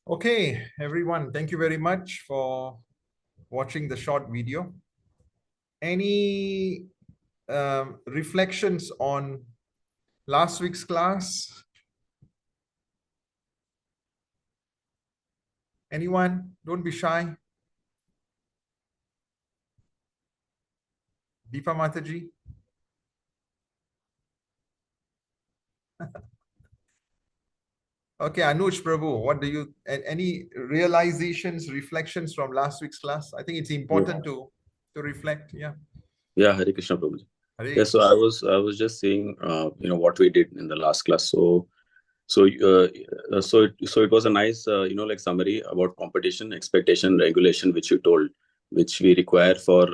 Okay, everyone, thank you very much for watching the short video. Any reflections on last week's class? Anyone? Don't be shy. Deepa Mataji? Okay, Anuj Prabhu, what do you, any realizations, reflections from last week's class? I think it's important to reflect. Yeah. Yeah, Hare Krishna Prabhuji. Hare. Yeah, so I was just saying, what we did in the last class. So it was a nice, like summary about competition, expectation, regulation, which you told, which we require for,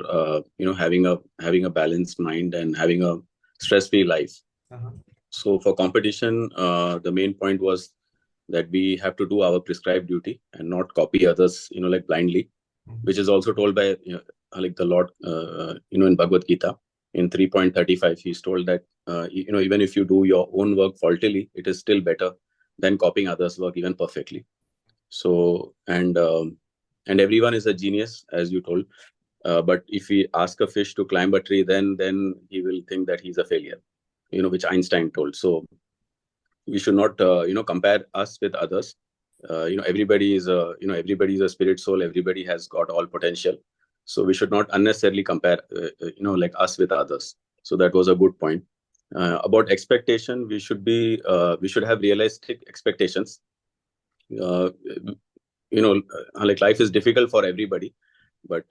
having a balanced mind and having a stress-free life. Uh-huh. So for competition, the main point was that we have to do our prescribed duty and not copy others, like blindly, which is also told by like the Lord, in Bhagavad Gita in 3.35. He's told that even if you do your own work faultily, it is still better than copying others' work even perfectly. So and everyone is a genius, as you told. But if we ask a fish to climb a tree, then he will think that he's a failure. Which Einstein told. So we should not compare us with others. Everybody is a spirit soul. Everybody has got all potential, so we should not unnecessarily compare like us with others. So that was a good point. About expectation, we should have realistic expectations. uh, like life is difficult for everybody, but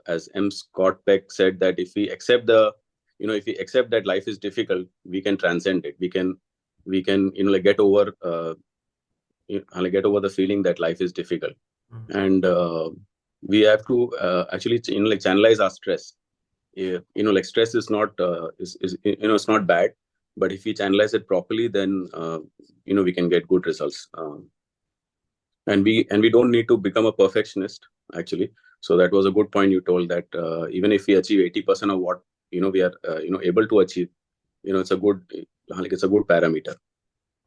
as M. Scott Peck said, that if we accept that life is difficult, we can transcend it. We can like get over get over the feeling that life is difficult. And we have to actually like channelize our stress. Like stress is not it's not bad, but if we channelize it properly, then we can get good results. And we don't need to become a perfectionist, actually. So that was a good point you told, that even if we achieve 80% of what we are able to achieve, it's a good parameter.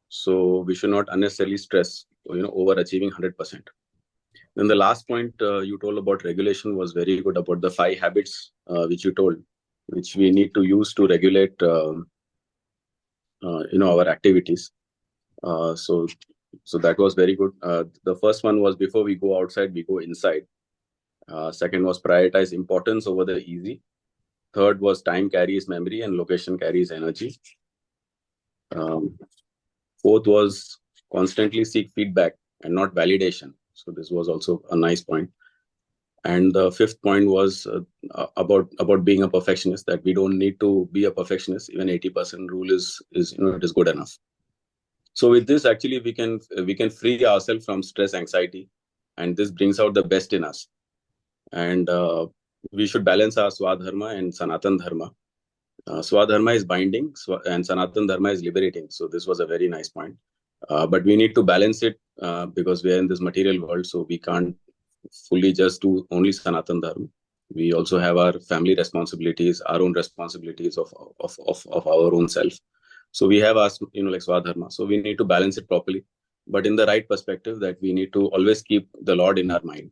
So we should not unnecessarily stress over achieving 100%. Then the last point you told about regulation was very good, about the 5 habits which you told, which we need to use to regulate our activities. So that was very good. The first one was, before we go outside, we go inside. Second was, prioritize importance over the easy. Third was, time carries memory and location carries energy. Fourth was, constantly seek feedback and not validation. So this was also a nice point. And the fifth point was about being a perfectionist, that we don't need to be a perfectionist. Even 80% rule is it is good enough. So with this, actually, we can free ourselves from stress, anxiety, and this brings out the best in us. And we should balance our Swadharma and Sanatan Dharma. Swadharma is binding, and Sanatan Dharma is liberating. So this was a very nice point. But we need to balance it because we are in this material world, so we can't fully just do only Sanatan Dharma. We also have our family responsibilities, our own responsibilities of our own self. So we have our like Swadharma. So we need to balance it properly, but in the right perspective, that we need to always keep the Lord in our mind.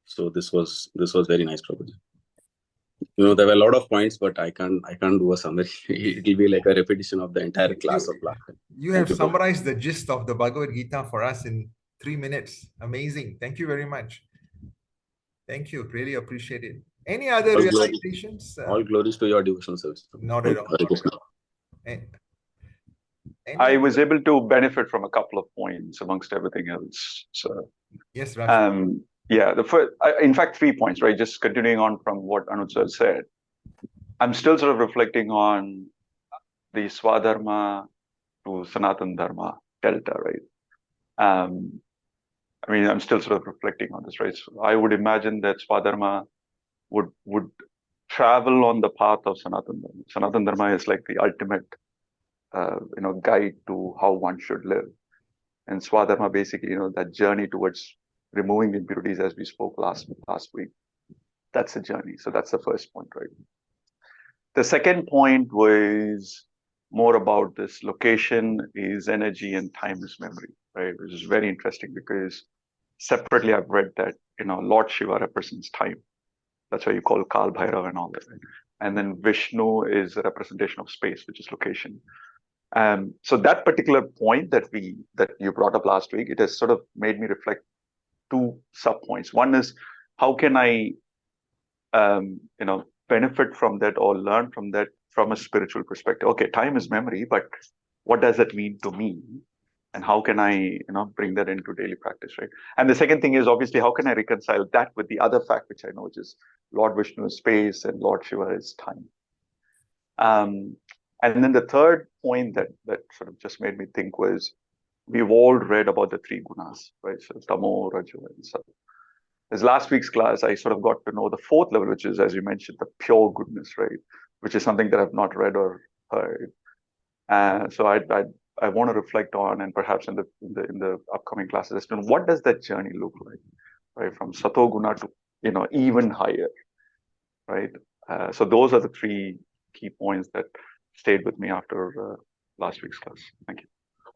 So this was very nice, Prabhuji. There were a lot of points, but I can't do a summary. It will be like a repetition of the entire class of last time. You have summarized the gist of the Bhagavad Gita for us in 3 minutes. Amazing. Thank you very much. Thank you. Really appreciate it. Any other realizations? All glories to your devotional service. Not at all. I was able to benefit from a couple of points amongst everything else. So yes, Raj. Yeah, in fact, 3 points, right? Just continuing on from what Anuj sir said. I'm still sort of reflecting on the Swadharma to Sanatan Dharma delta, right? I mean, I'm still sort of reflecting on this, right? So I would imagine that Swadharma would travel on the path of Sanatan Dharma. Sanatan Dharma is like the ultimate, guide to how one should live. And Swadharma, basically, that journey towards removing the impurities, as we spoke last week. That's a journey. So that's the first point, right? The second point was more about this: location is energy and time is memory, right? Which is very interesting, because separately, I've read that, Lord Shiva represents time. That's why you call Kal Bhairav and all that. Right? And then Vishnu is a representation of space, which is location. So that particular point that you brought up last week, it has sort of made me reflect two sub points. One is, how can I, benefit from that or learn from that from a spiritual perspective? Okay, time is memory, but what does that mean to me? And how can I, bring that into daily practice, right? And the second thing is, obviously, how can I reconcile that with the other fact, which I know, which is Lord Vishnu is space and Lord Shiva is time. And then the third point that sort of just made me think was, we've all read about the three gunas, right? So Tamo, Rajo, and Sattva. This last week's class, I sort of got to know the fourth level, which is, as you mentioned, the pure goodness, right? Which is something that I've not read or heard. So I want to reflect on, and perhaps in the upcoming classes, as to what does that journey look like, right? From Sato Guna to, even higher, right? So those are the three key points that stayed with me after last week's class. Thank you.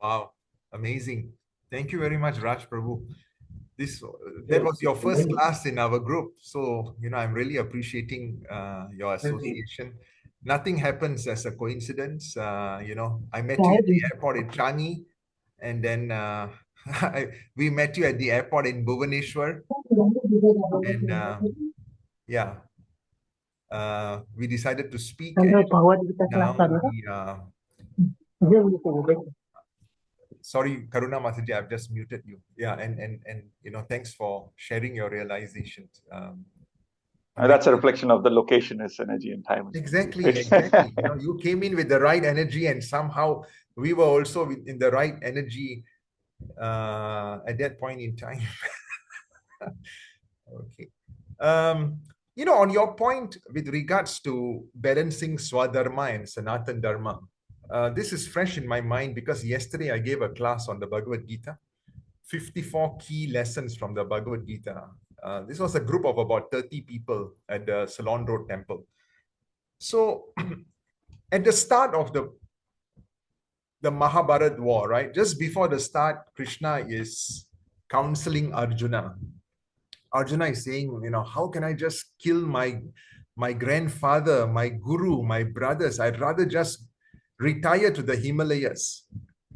Wow, amazing. Thank you very much, Raj Prabhu. That was your first class in our group. So, I'm really appreciating your association. Nothing happens as a coincidence. I met you at the airport in Changi, and then we met you at the airport in Bhubaneswar. And we decided to speak. Sorry, Karuna Mataji, I've just muted you. Yeah, and thanks for sharing your realizations. That's a reflection of the location is energy and time. Exactly. You came in with the right energy, and somehow we were also in the right energy at that point in time. Okay. On your point with regards to balancing Swadharma and Sanatan Dharma, this is fresh in my mind because yesterday I gave a class on the Bhagavad Gita, 54 key lessons from the Bhagavad Gita. This was a group of about 30 people at the Ceylon Road Temple. So at the start of the Mahabharata war, right? Just before the start, Krishna is counseling Arjuna. Arjuna is saying, how can I just kill my grandfather, my guru, my brothers? I'd rather just retire to the Himalayas.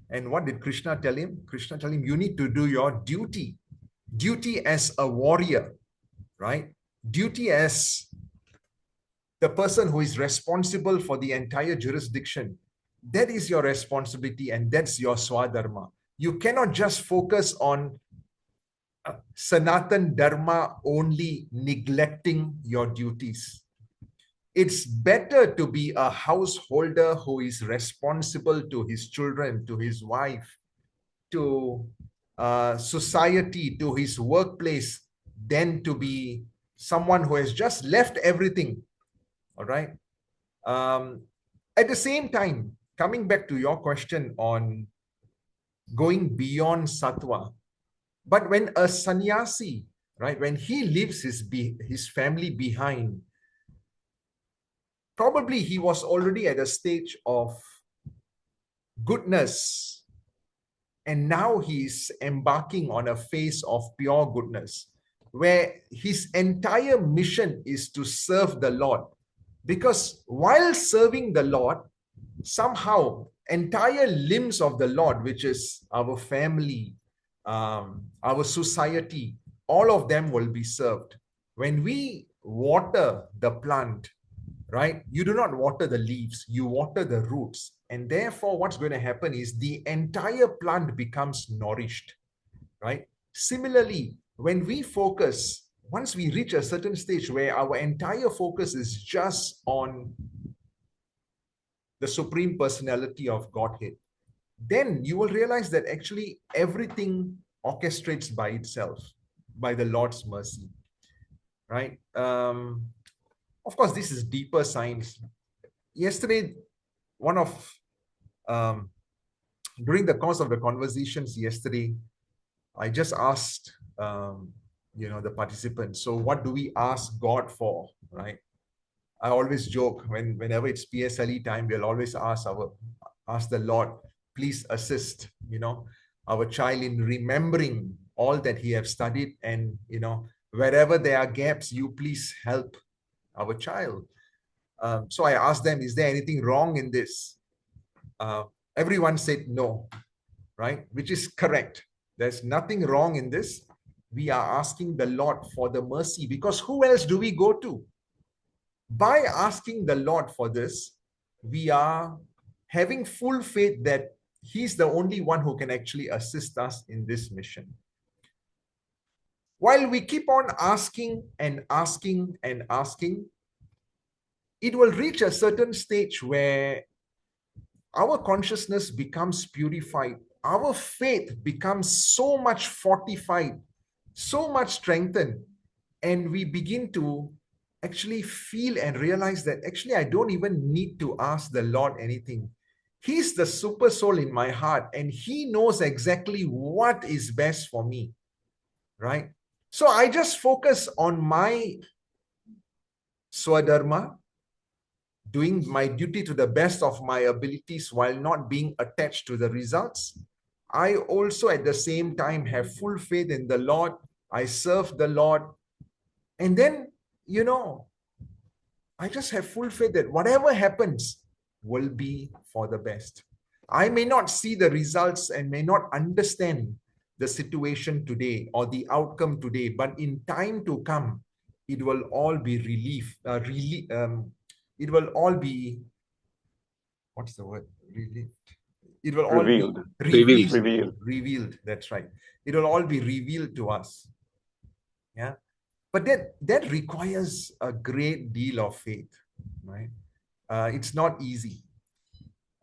And what did Krishna tell him? Krishna told him, you need to do your duty. Duty as a warrior, right? Duty as the person who is responsible for the entire jurisdiction. That is your responsibility, and that's your Swadharma. You cannot just focus on Sanatan Dharma only, neglecting your duties. It's better to be a householder who is responsible to his children, to his wife, to society, to his workplace, than to be someone who has just left everything. All right. At the same time, coming back to your question on going beyond sattva, but when a sannyasi, right, when he leaves his family behind, probably he was already at a stage of goodness, and now he's embarking on a phase of pure goodness, where his entire mission is to serve the Lord. Because while serving the Lord, somehow entire limbs of the Lord, which is our family, our society, all of them will be served. When we water the plant, right, you do not water the leaves, you water the roots. And therefore, what's going to happen is the entire plant becomes nourished, right? Similarly, when we focus, once we reach a certain stage where our entire focus is just on the Supreme Personality of Godhead, then you will realize that actually everything orchestrates by itself, by the Lord's mercy, right? Of course, this is deeper science. Yesterday, during the course of the conversations yesterday, I just asked, the participants, so what do we ask God for, right? I always joke whenever it's PSLE time, we'll always ask the Lord, please assist, our child in remembering all that he have studied, and wherever there are gaps, you please help our child. So I asked them, is there anything wrong in this? Everyone said no, right? Which is correct. There's nothing wrong in this. We are asking the Lord for the mercy, because who else do we go to? By asking the Lord for this, we are having full faith that he's the only one who can actually assist us in this mission. While we keep on asking and asking and asking, it will reach a certain stage where our consciousness becomes purified. Our faith becomes so much fortified, so much strengthened, and we begin to actually feel and realize that actually I don't even need to ask the Lord anything. He's the super soul in my heart, and he knows exactly what is best for me, right? So I just focus on my swadharma, doing my duty to the best of my abilities while not being attached to the results. I also at the same time have full faith in the Lord. I serve the Lord. And then, I just have full faith that whatever happens will be for the best. I may not see the results and may not understand the situation today or the outcome today, but in time to come, it will all be it will all be, what's the word? It will all Revealed. be Revealed. revealed. That's right. It will all be revealed to us. Yeah. But that requires a great deal of faith, right? It's not easy.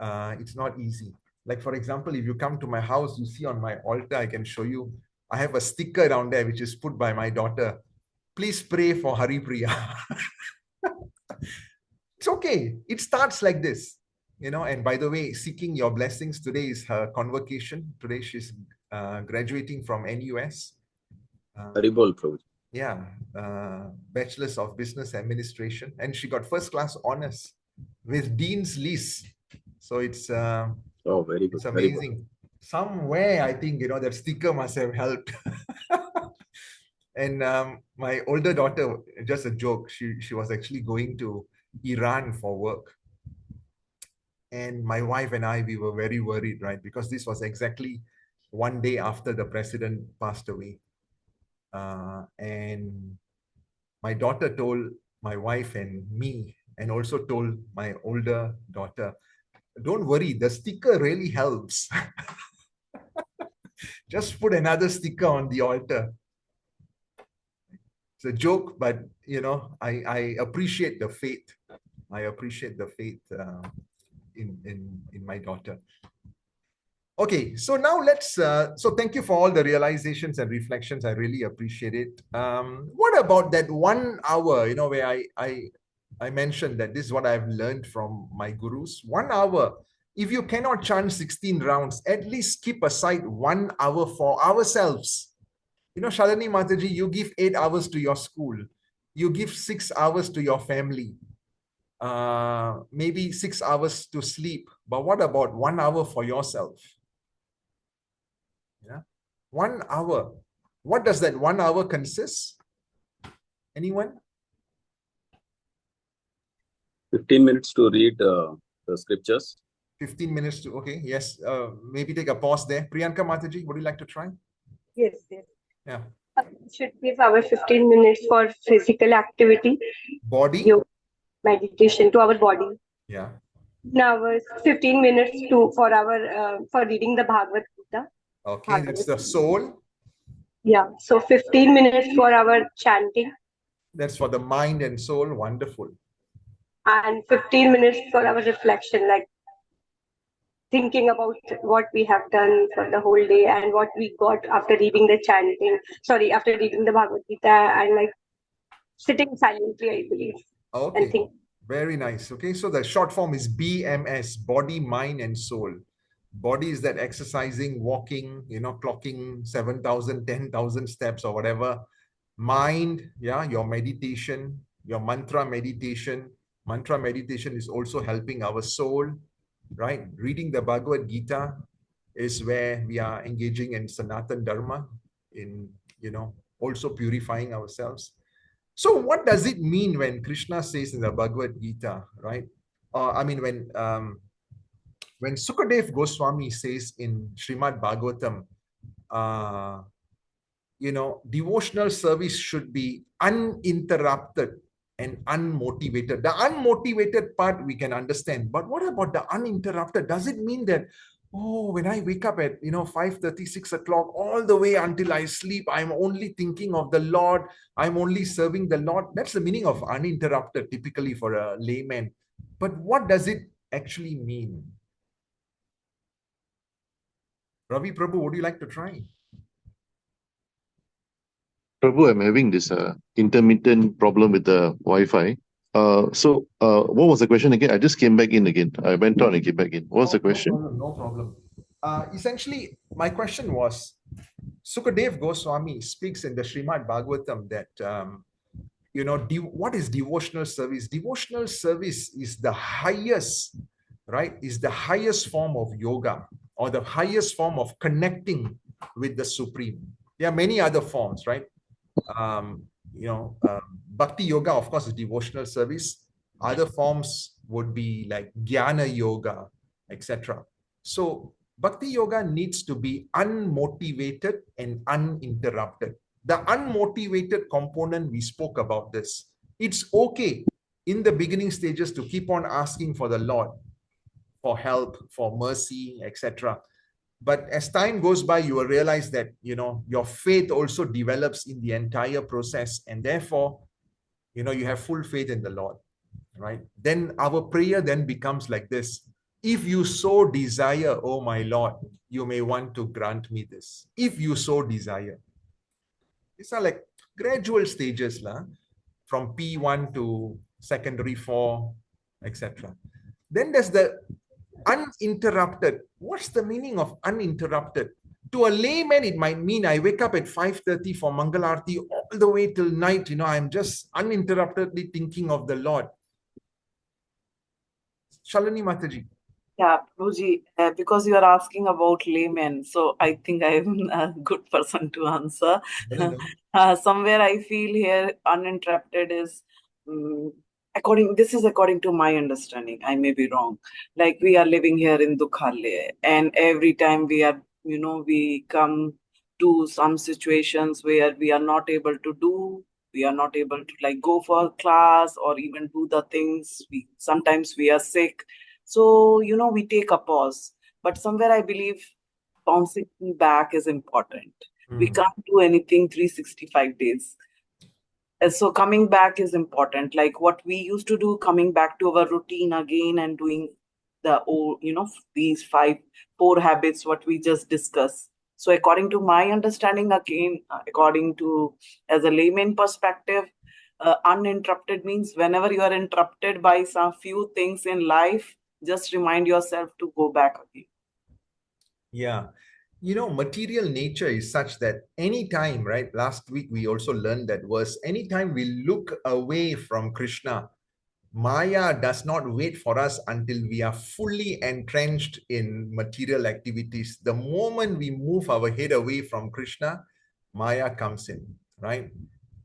It's not easy. Like, for example, if you come to my house, you see on my altar, I can show you, I have a sticker down there, which is put by my daughter. Please pray for Haripriya. It's okay. It starts like this, and by the way, seeking your blessings, today is her convocation. Today she's graduating from NUS. Haribol, Prabhu. Yeah, Bachelor's of Business Administration, and she got first class honors with Dean's List. So it's very good. It's amazing. Somewhere I think that sticker must have helped. And my older daughter, just a joke, she was actually going to Iran for work. And my wife and I, we were very worried, right? Because this was exactly one day after the president passed away. And my daughter told my wife and me, and also told my older daughter, don't worry, the sticker really helps. Just put another sticker on the altar. It's a joke, but I appreciate the faith. I appreciate the faith in my daughter. Okay, so now let's, so thank you for all the realizations and reflections. I really appreciate it. What about that 1 hour, where I mentioned that this is what I've learned from my gurus. 1 hour, if you cannot chant 16 rounds, at least keep aside 1 hour for ourselves. Shalini Mataji, you give 8 hours to your school. You give 6 hours to your family. Maybe 6 hours to sleep. But what about 1 hour for yourself? Yeah, 1 hour. What does that 1 hour consist? Anyone? 15 minutes to read the scriptures. 15 minutes to, okay, yes. Maybe take a pause there. Priyanka Mataji, would you like to try? Yes. Yeah. Should give our 15 minutes for physical activity. Body? Yoga, meditation to our body. Yeah. Now 15 minutes for our for reading the Bhagavad Gita. Okay, that's the soul. Yeah, so 15 minutes for our chanting. That's for the mind and soul. Wonderful. And 15 minutes for our reflection, like thinking about what we have done for the whole day and what we got after reading the after reading the Bhagavad Gita, and like sitting silently, I believe. Okay. And think. Very nice. Okay, so the short form is BMS, body, mind, and soul. Body is that exercising, walking, clocking 7,000, 10,000 steps or whatever. Mind, yeah, your meditation, your mantra meditation. Mantra meditation is also helping our soul, right? Reading the Bhagavad Gita is where we are engaging in Sanatan Dharma. in, also purifying ourselves. So what does it mean when Krishna says in the Bhagavad Gita, right? When Sukadev Goswami says in Srimad Bhagavatam, devotional service should be uninterrupted and unmotivated. The unmotivated part we can understand, but what about the uninterrupted? Does it mean that, oh, when I wake up at 5:30, 6 o'clock, all the way until I sleep, I'm only thinking of the Lord, I'm only serving the Lord? That's the meaning of uninterrupted, typically for a layman. But what does it actually mean? Ravi Prabhu, would you like to try? Prabhu, I'm having this intermittent problem with the Wi-Fi. What was the question again? I just came back in again. I went on and came back in. What was the question? No problem. Essentially, my question was, Sukadev Goswami speaks in the Srimad Bhagavatam that, what is devotional service? Devotional service is the highest, right? Is the highest form of yoga, or the highest form of connecting with the Supreme. There are many other forms, right? Bhakti yoga, of course, is devotional service. Other forms would be like jnana yoga, etc. So bhakti yoga needs to be unmotivated and uninterrupted. The unmotivated component, we spoke about this. It's okay in the beginning stages to keep on asking for the Lord for help, for mercy, etc. But as time goes by, you will realize that, your faith also develops in the entire process. And therefore, you have full faith in the Lord, right? Then our prayer then becomes like this. If you so desire, oh my Lord, you may want to grant me this. If you so desire. These are like gradual stages, from P1 to secondary 4, etc. Then there's the uninterrupted. What's the meaning of uninterrupted? To a layman, it might mean I wake up at 5:30 for Mangalarti all the way till night. I'm just uninterruptedly thinking of the Lord. Shalini Mataji. Yeah, Prabhuji, because you are asking about laymen, so I think I am a good person to answer. Somewhere I feel here uninterrupted is this is according to my understanding. I may be wrong. Like we are living here in Dukhalaya, and every time we come to some situations where we are not able to go for class or even do the things. Sometimes we are sick. So, we take a pause. But somewhere I believe bouncing back is important. We can't do anything 365 days. And so coming back is important. Like what we used to do, coming back to our routine again and doing the old, these 4 habits, what we just discussed. So according to my understanding, again, according to as a layman perspective, uninterrupted means whenever you are interrupted by some few things in life, just remind yourself to go back again. Yeah. Material nature is such that anytime, right? Last week, we also learned that verse. Anytime we look away from Krishna, Maya does not wait for us until we are fully entrenched in material activities. The moment we move our head away from Krishna, Maya comes in, right?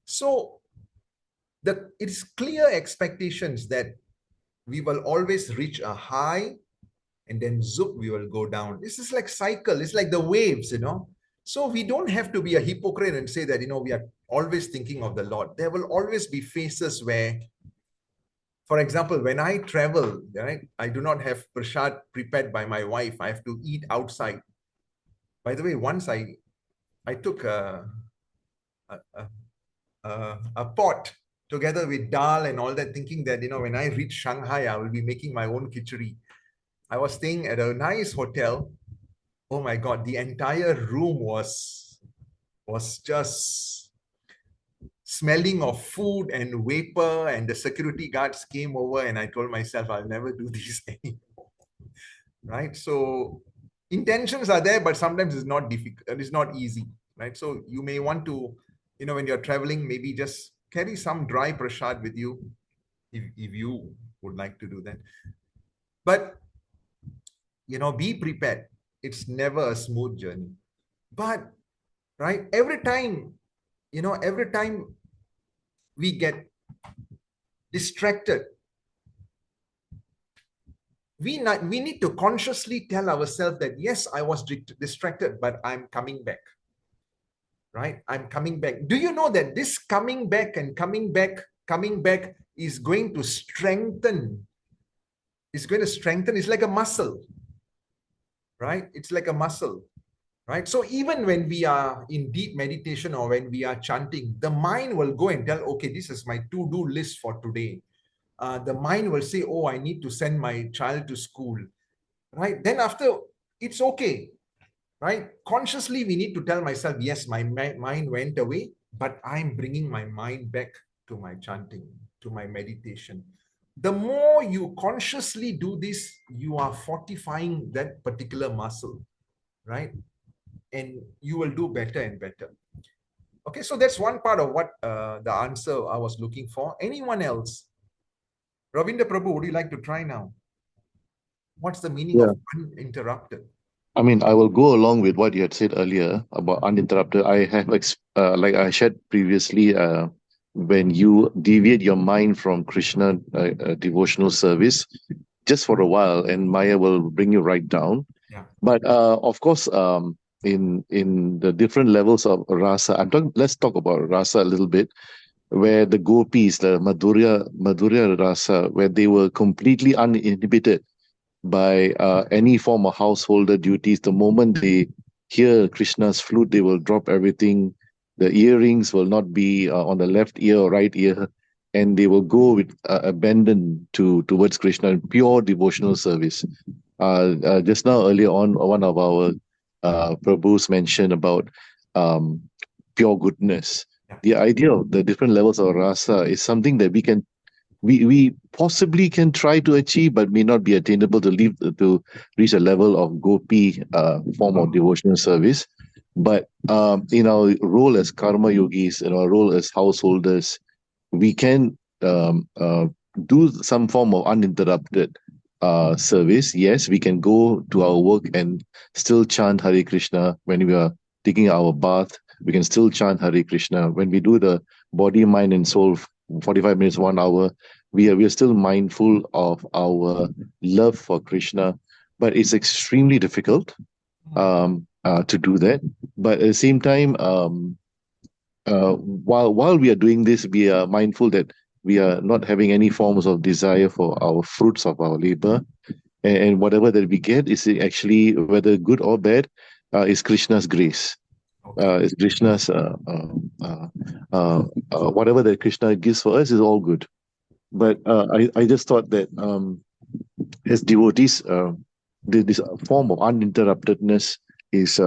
So it's clear expectations that we will always reach a high and then zoop, we will go down. This is like cycle. It's like the waves, So we don't have to be a hypocrite and say that, we are always thinking of the Lord. There will always be phases where, for example, when I travel, right, I do not have prasad prepared by my wife. I have to eat outside. By the way, once I took a pot together with dal and all that, thinking that, when I reach Shanghai, I will be making my own khichdi. I was staying at a nice hotel. Oh my God, the entire room was just smelling of food and vapor, and the security guards came over, and I told myself, I'll never do this anymore. Right? So intentions are there, but sometimes it's not difficult. It's not easy. Right? So you may want to, when you're traveling, maybe just carry some dry prasad with you if you would like to do that. But, be prepared. It's never a smooth journey. But right? Every time we get distracted, we need to consciously tell ourselves that, yes, I was distracted, but I'm coming back, right? I'm coming back. Do you know that this coming back and coming back is going to strengthen? It's going to strengthen. It's like a muscle, right? It's like a muscle, right? So even when we are in deep meditation or when we are chanting, the mind will go and tell, okay, this is my to-do list for today. The mind will say, oh, I need to send my child to school, right? Then after, it's okay, right? Consciously, we need to tell myself, yes, my mind went away, but I'm bringing my mind back to my chanting, to my meditation. The more you consciously do this, you are fortifying that particular muscle, right? And you will do better and better. Okay, so that's one part of what the answer I was looking for. Anyone else? Ravinda Prabhu, would you like to try now? What's the meaning of uninterrupted? I mean, I will go along with what you had said earlier about uninterrupted. I have, like I shared previously, when you deviate your mind from Krishna devotional service, just for a while, and Maya will bring you right down. Yeah. But of course, in the different levels of rasa, let's talk about rasa a little bit, where the gopis, the Madhurya rasa, where they were completely uninhibited by any form of householder duties. The moment they hear Krishna's flute, they will drop everything. The earrings will not be on the left ear or right ear, and they will go with abandon towards Krishna in pure devotional service. Just now, earlier on, one of our Prabhus mentioned about pure goodness. The idea of the different levels of rasa is something that we possibly can try to achieve, but may not be attainable to reach a level of gopi form of devotional service. But in our role as karma yogis, in our role as householders, we can do some form of uninterrupted service. Yes, we can go to our work and still chant Hare Krishna when we are taking our bath. We can still chant Hare Krishna when we do the body, mind, and soul 45 minutes, 1 hour. We are still mindful of our love for Krishna, but it's extremely difficult to do that. But at the same time, while we are doing this, we are mindful that we are not having any forms of desire for our fruits of our labor, and whatever that we get is actually, whether good or bad, is Krishna's grace. Is Krishna's whatever that Krishna gives for us is all good. But I just thought that as devotees, this form of uninterruptedness is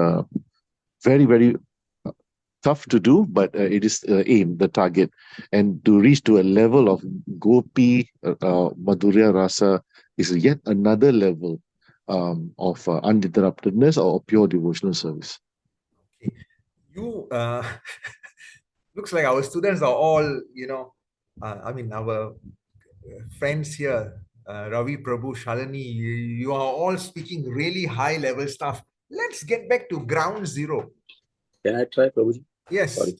very, very tough to do, but it is aim, the target. And to reach to a level of gopi madhurya rasa is yet another level of uninterruptedness or pure devotional service. Okay. You looks like our students are all, I mean, our friends here, Ravi, Prabhu, Shalini, you are all speaking really high level stuff. Let's get back to ground zero. Can I try, Prabhuji? Yes. Sorry.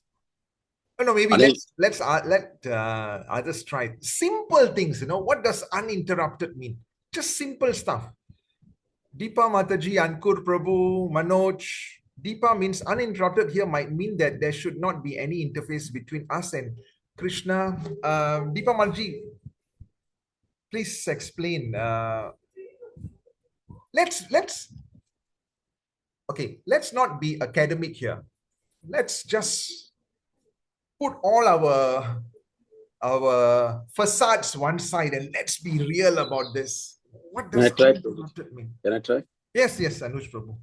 No, maybe let others try. Simple things, what does uninterrupted mean? Just simple stuff. Deepa Mataji, Ankur Prabhu, Manoj. Deepa means uninterrupted here might mean that there should not be any interface between us and Krishna. Deepa Mataji, please explain. Let's not be academic here. Let's just put all our facades one side and let's be real about this. What does uninterrupted mean? Can I try? Yes, Anuj Prabhu.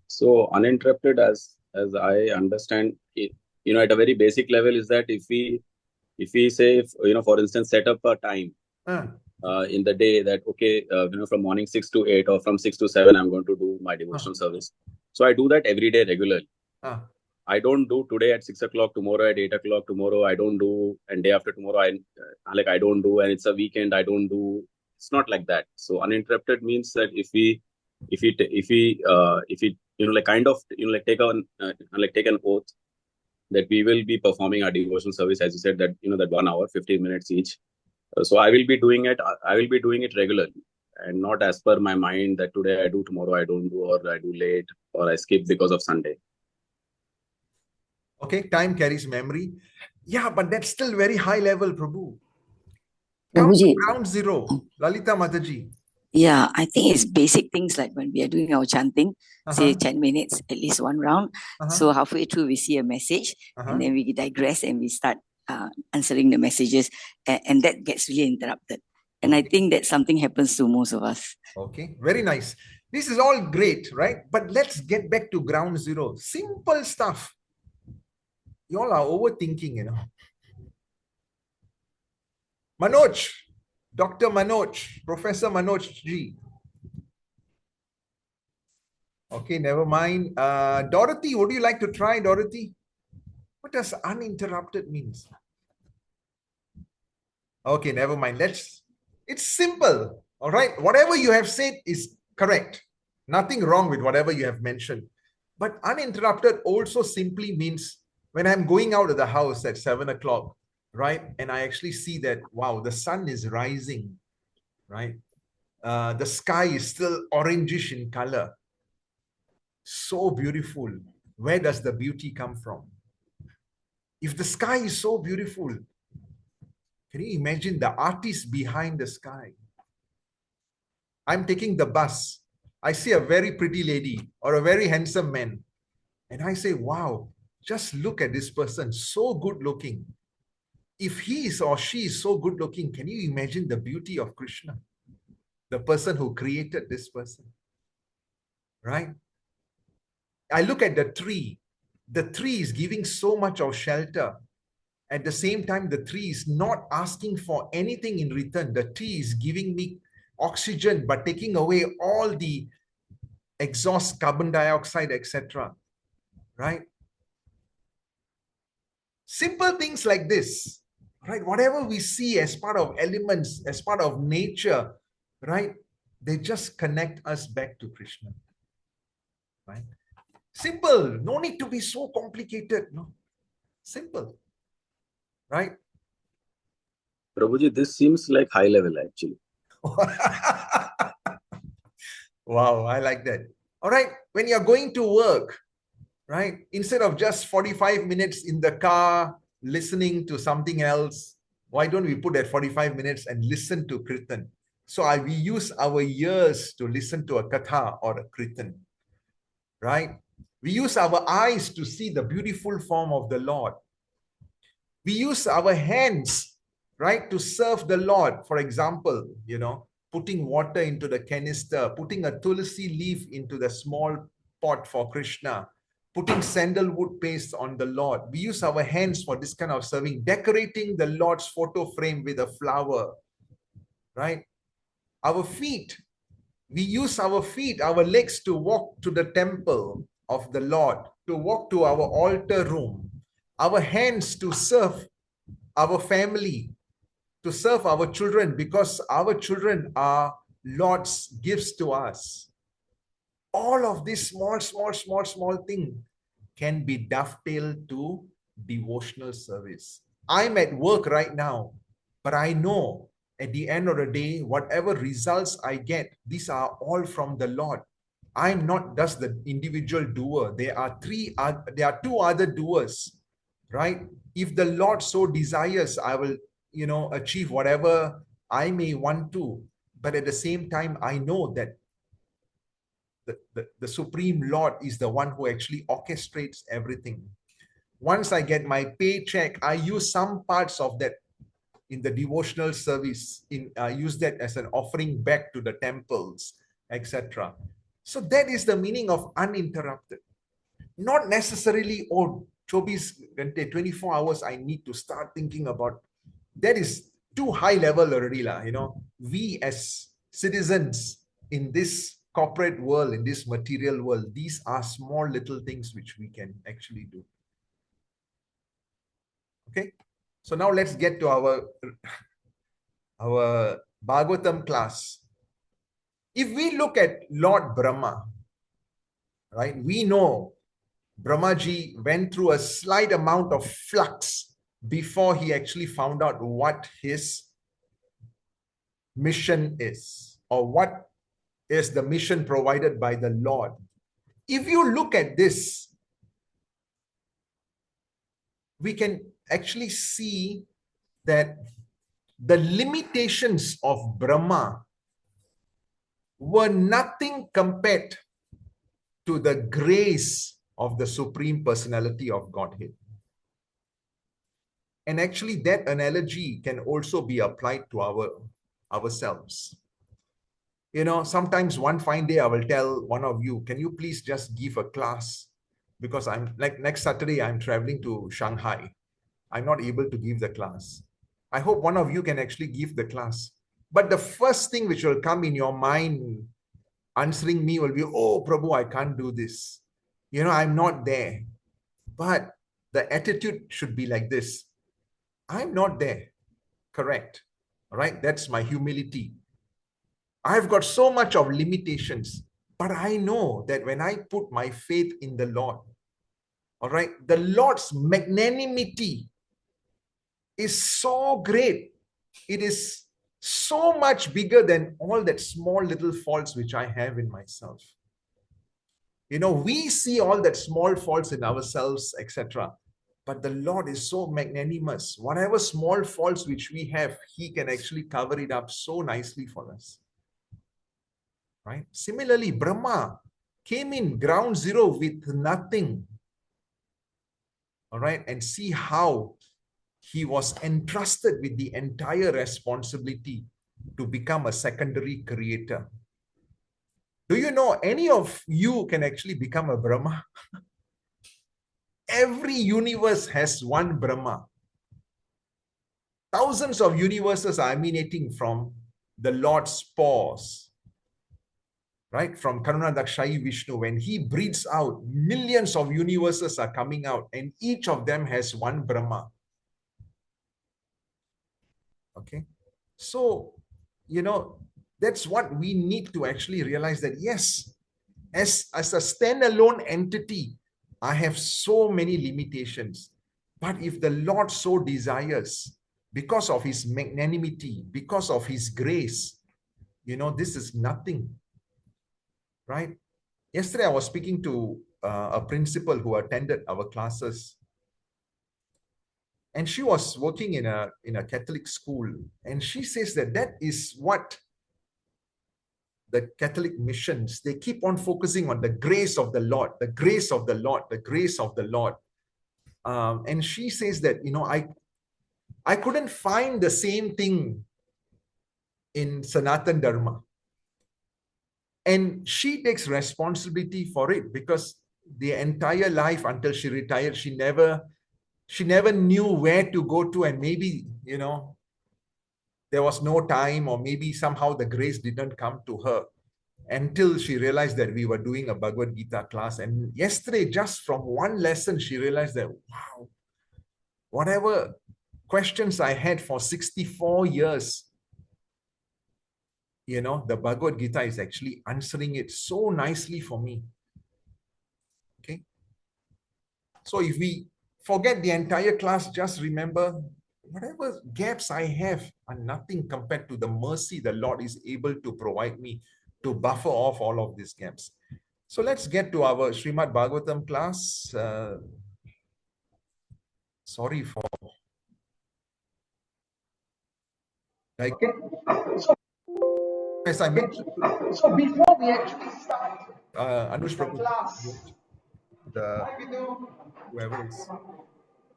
So uninterrupted, as I understand it, at a very basic level, is that if we say, for instance, set up a time in the day that, okay, from morning 6 to 8 or from 6 to 7, I'm going to do my devotional service. So I do that every day regularly. I don't do today at 6 o'clock, tomorrow at 8 o'clock, tomorrow I don't do, and day after tomorrow I don't do, and it's a weekend, I don't do. It's not like that. So uninterrupted means that if we like kind of, like take an oath that we will be performing our devotional service, as you said, that, that 1 hour, 15 minutes each. So I will be doing it. I will be doing it regularly, and not as per my mind that today I do, tomorrow I don't do, or I do late, or I skip because of Sunday. Okay, time carries memory. Yeah, but that's still very high level, Prabhu. Prabhuji. Ground zero. Lalita Mataji. Yeah, I think it's basic things like when we are doing our chanting, say 10 minutes, at least one round. So halfway through, we see a message, and then we digress and we start answering the messages, and that gets really interrupted. And I think that something happens to most of us. Okay, very nice. This is all great, right? But let's get back to ground zero. Simple stuff. You all are overthinking, Manoj, Dr. Manoj, Professor Manoj G. Okay, never mind. Dorothy, would you like to try, Dorothy? What does uninterrupted means? Okay, never mind. It's simple. All right. Whatever you have said is correct. Nothing wrong with whatever you have mentioned. But uninterrupted also simply means when I'm going out of the house at 7 o'clock, right? And I actually see that, wow, the sun is rising, right? The sky is still orangish in color. So beautiful. Where does the beauty come from? If the sky is so beautiful, can you imagine the artist behind the sky? I'm taking the bus. I see a very pretty lady or a very handsome man. And I say, wow, just look at this person, so good looking. If he is or she is so good looking, can you imagine the beauty of Krishna? The person who created this person, right? I look at the tree. The tree is giving so much of shelter. At the same time, the tree is not asking for anything in return. The tree is giving me oxygen, but taking away all the exhaust, carbon dioxide, etc. Right? Simple things like this, right? Whatever we see as part of elements, as part of nature, right? They just connect us back to Krishna, right? Simple. No need to be so complicated. No, simple, right? Prabhuji, this seems like high level actually. Wow, I like that. All right, when you're going to work, right, instead of just 45 minutes in the car listening to something else, why don't we put that 45 minutes and listen to Kirtan? So we use our ears to listen to a katha or a Kirtan, right? We use our eyes to see the beautiful form of the Lord. We use our hands, right, to serve the Lord. For example, putting water into the canister, putting a tulsi leaf into the small pot for Krishna, putting sandalwood paste on the Lord. We use our hands for this kind of serving, decorating the Lord's photo frame with a flower, right? Our feet, we use our feet, our legs to walk to the temple of the Lord, to walk to our altar room, our hands to serve our family, to serve our children, because our children are Lord's gifts to us. All of this small thing can be dovetailed to devotional service. I'm at work right now, but I know at the end of the day, whatever results I get, these are all from the Lord. I'm not just the individual doer. There are two other doers, right? If the Lord so desires, I will, achieve whatever I may want to. But at the same time, I know that the Supreme Lord is the one who actually orchestrates everything. Once I get my paycheck, I use some parts of that in the devotional service, use that as an offering back to the temples, etc. So that is the meaning of uninterrupted. Not necessarily, 24 hours, I need to start thinking about. That is too high level already. We as citizens in this corporate world, in this material world, these are small little things which we can actually do. Okay, so now let's get to our Bhagavatam class. If we look at Lord Brahma, right? We know Brahmaji went through a slight amount of flux before he actually found out what his mission is, or what is the mission provided by the Lord. If you look at this, we can actually see that the limitations of Brahma were nothing compared to the grace of the Supreme Personality of Godhead. And actually, that analogy can also be applied to ourselves. You know, sometimes one fine day I will tell one of you, can you please just give a class? Because I'm like next Saturday, I'm traveling to Shanghai. I'm not able to give the class. I hope one of you can actually give the class. But the first thing which will come in your mind answering me will be, oh, Prabhu, I can't do this. You know, I'm not there. But the attitude should be like this. I'm not there. Correct. All right. That's my humility. I've got so much of limitations, but I know that when I put my faith in the Lord, all right, the Lord's magnanimity is so great. It is so much bigger than all that small little faults which I have in myself. You know, we see all that small faults in ourselves, etc. But the Lord is so magnanimous. Whatever small faults which we have, He can actually cover it up so nicely for us. Right? Similarly, Brahma came in ground zero with nothing. All right? And see how he was entrusted with the entire responsibility to become a secondary creator. Do you know any of you can actually become a Brahma? Every universe has one Brahma. Thousands of universes are emanating from the Lord's pores. Right? From Karuna Dakshayi Vishnu, when he breathes out, millions of universes are coming out, and each of them has one Brahma. Okay? So, you know, that's what we need to actually realize, that yes, as a standalone entity, I have so many limitations. But if the Lord so desires, because of his magnanimity, because of his grace, you know, this is nothing. Right? Yesterday, I was speaking to a principal who attended our classes, and she was working in a Catholic school, and she says that that is what the Catholic missions, they keep on focusing on the grace of the Lord, the grace of the Lord, the grace of the Lord. And she says that, you know, I couldn't find the same thing in Sanatan Dharma. And she takes responsibility for it, because the entire life until she retired, she never knew where to go to, and maybe, you know, there was no time, or maybe somehow the grace didn't come to her until she realized that we were doing a Bhagavad Gita class. And yesterday, just from one lesson, she realized that, wow, whatever questions I had for 64 years, you know, the Bhagavad Gita is actually answering it so nicely for me. Okay. So if we forget the entire class, just remember, whatever gaps I have are nothing compared to the mercy the Lord is able to provide me to buffer off all of these gaps. So let's get to our Srimad Bhagavatam class. Sorry for... Okay. So, as I mentioned, so before we actually start Anush the Prabhu, class, the what we do, whoever is...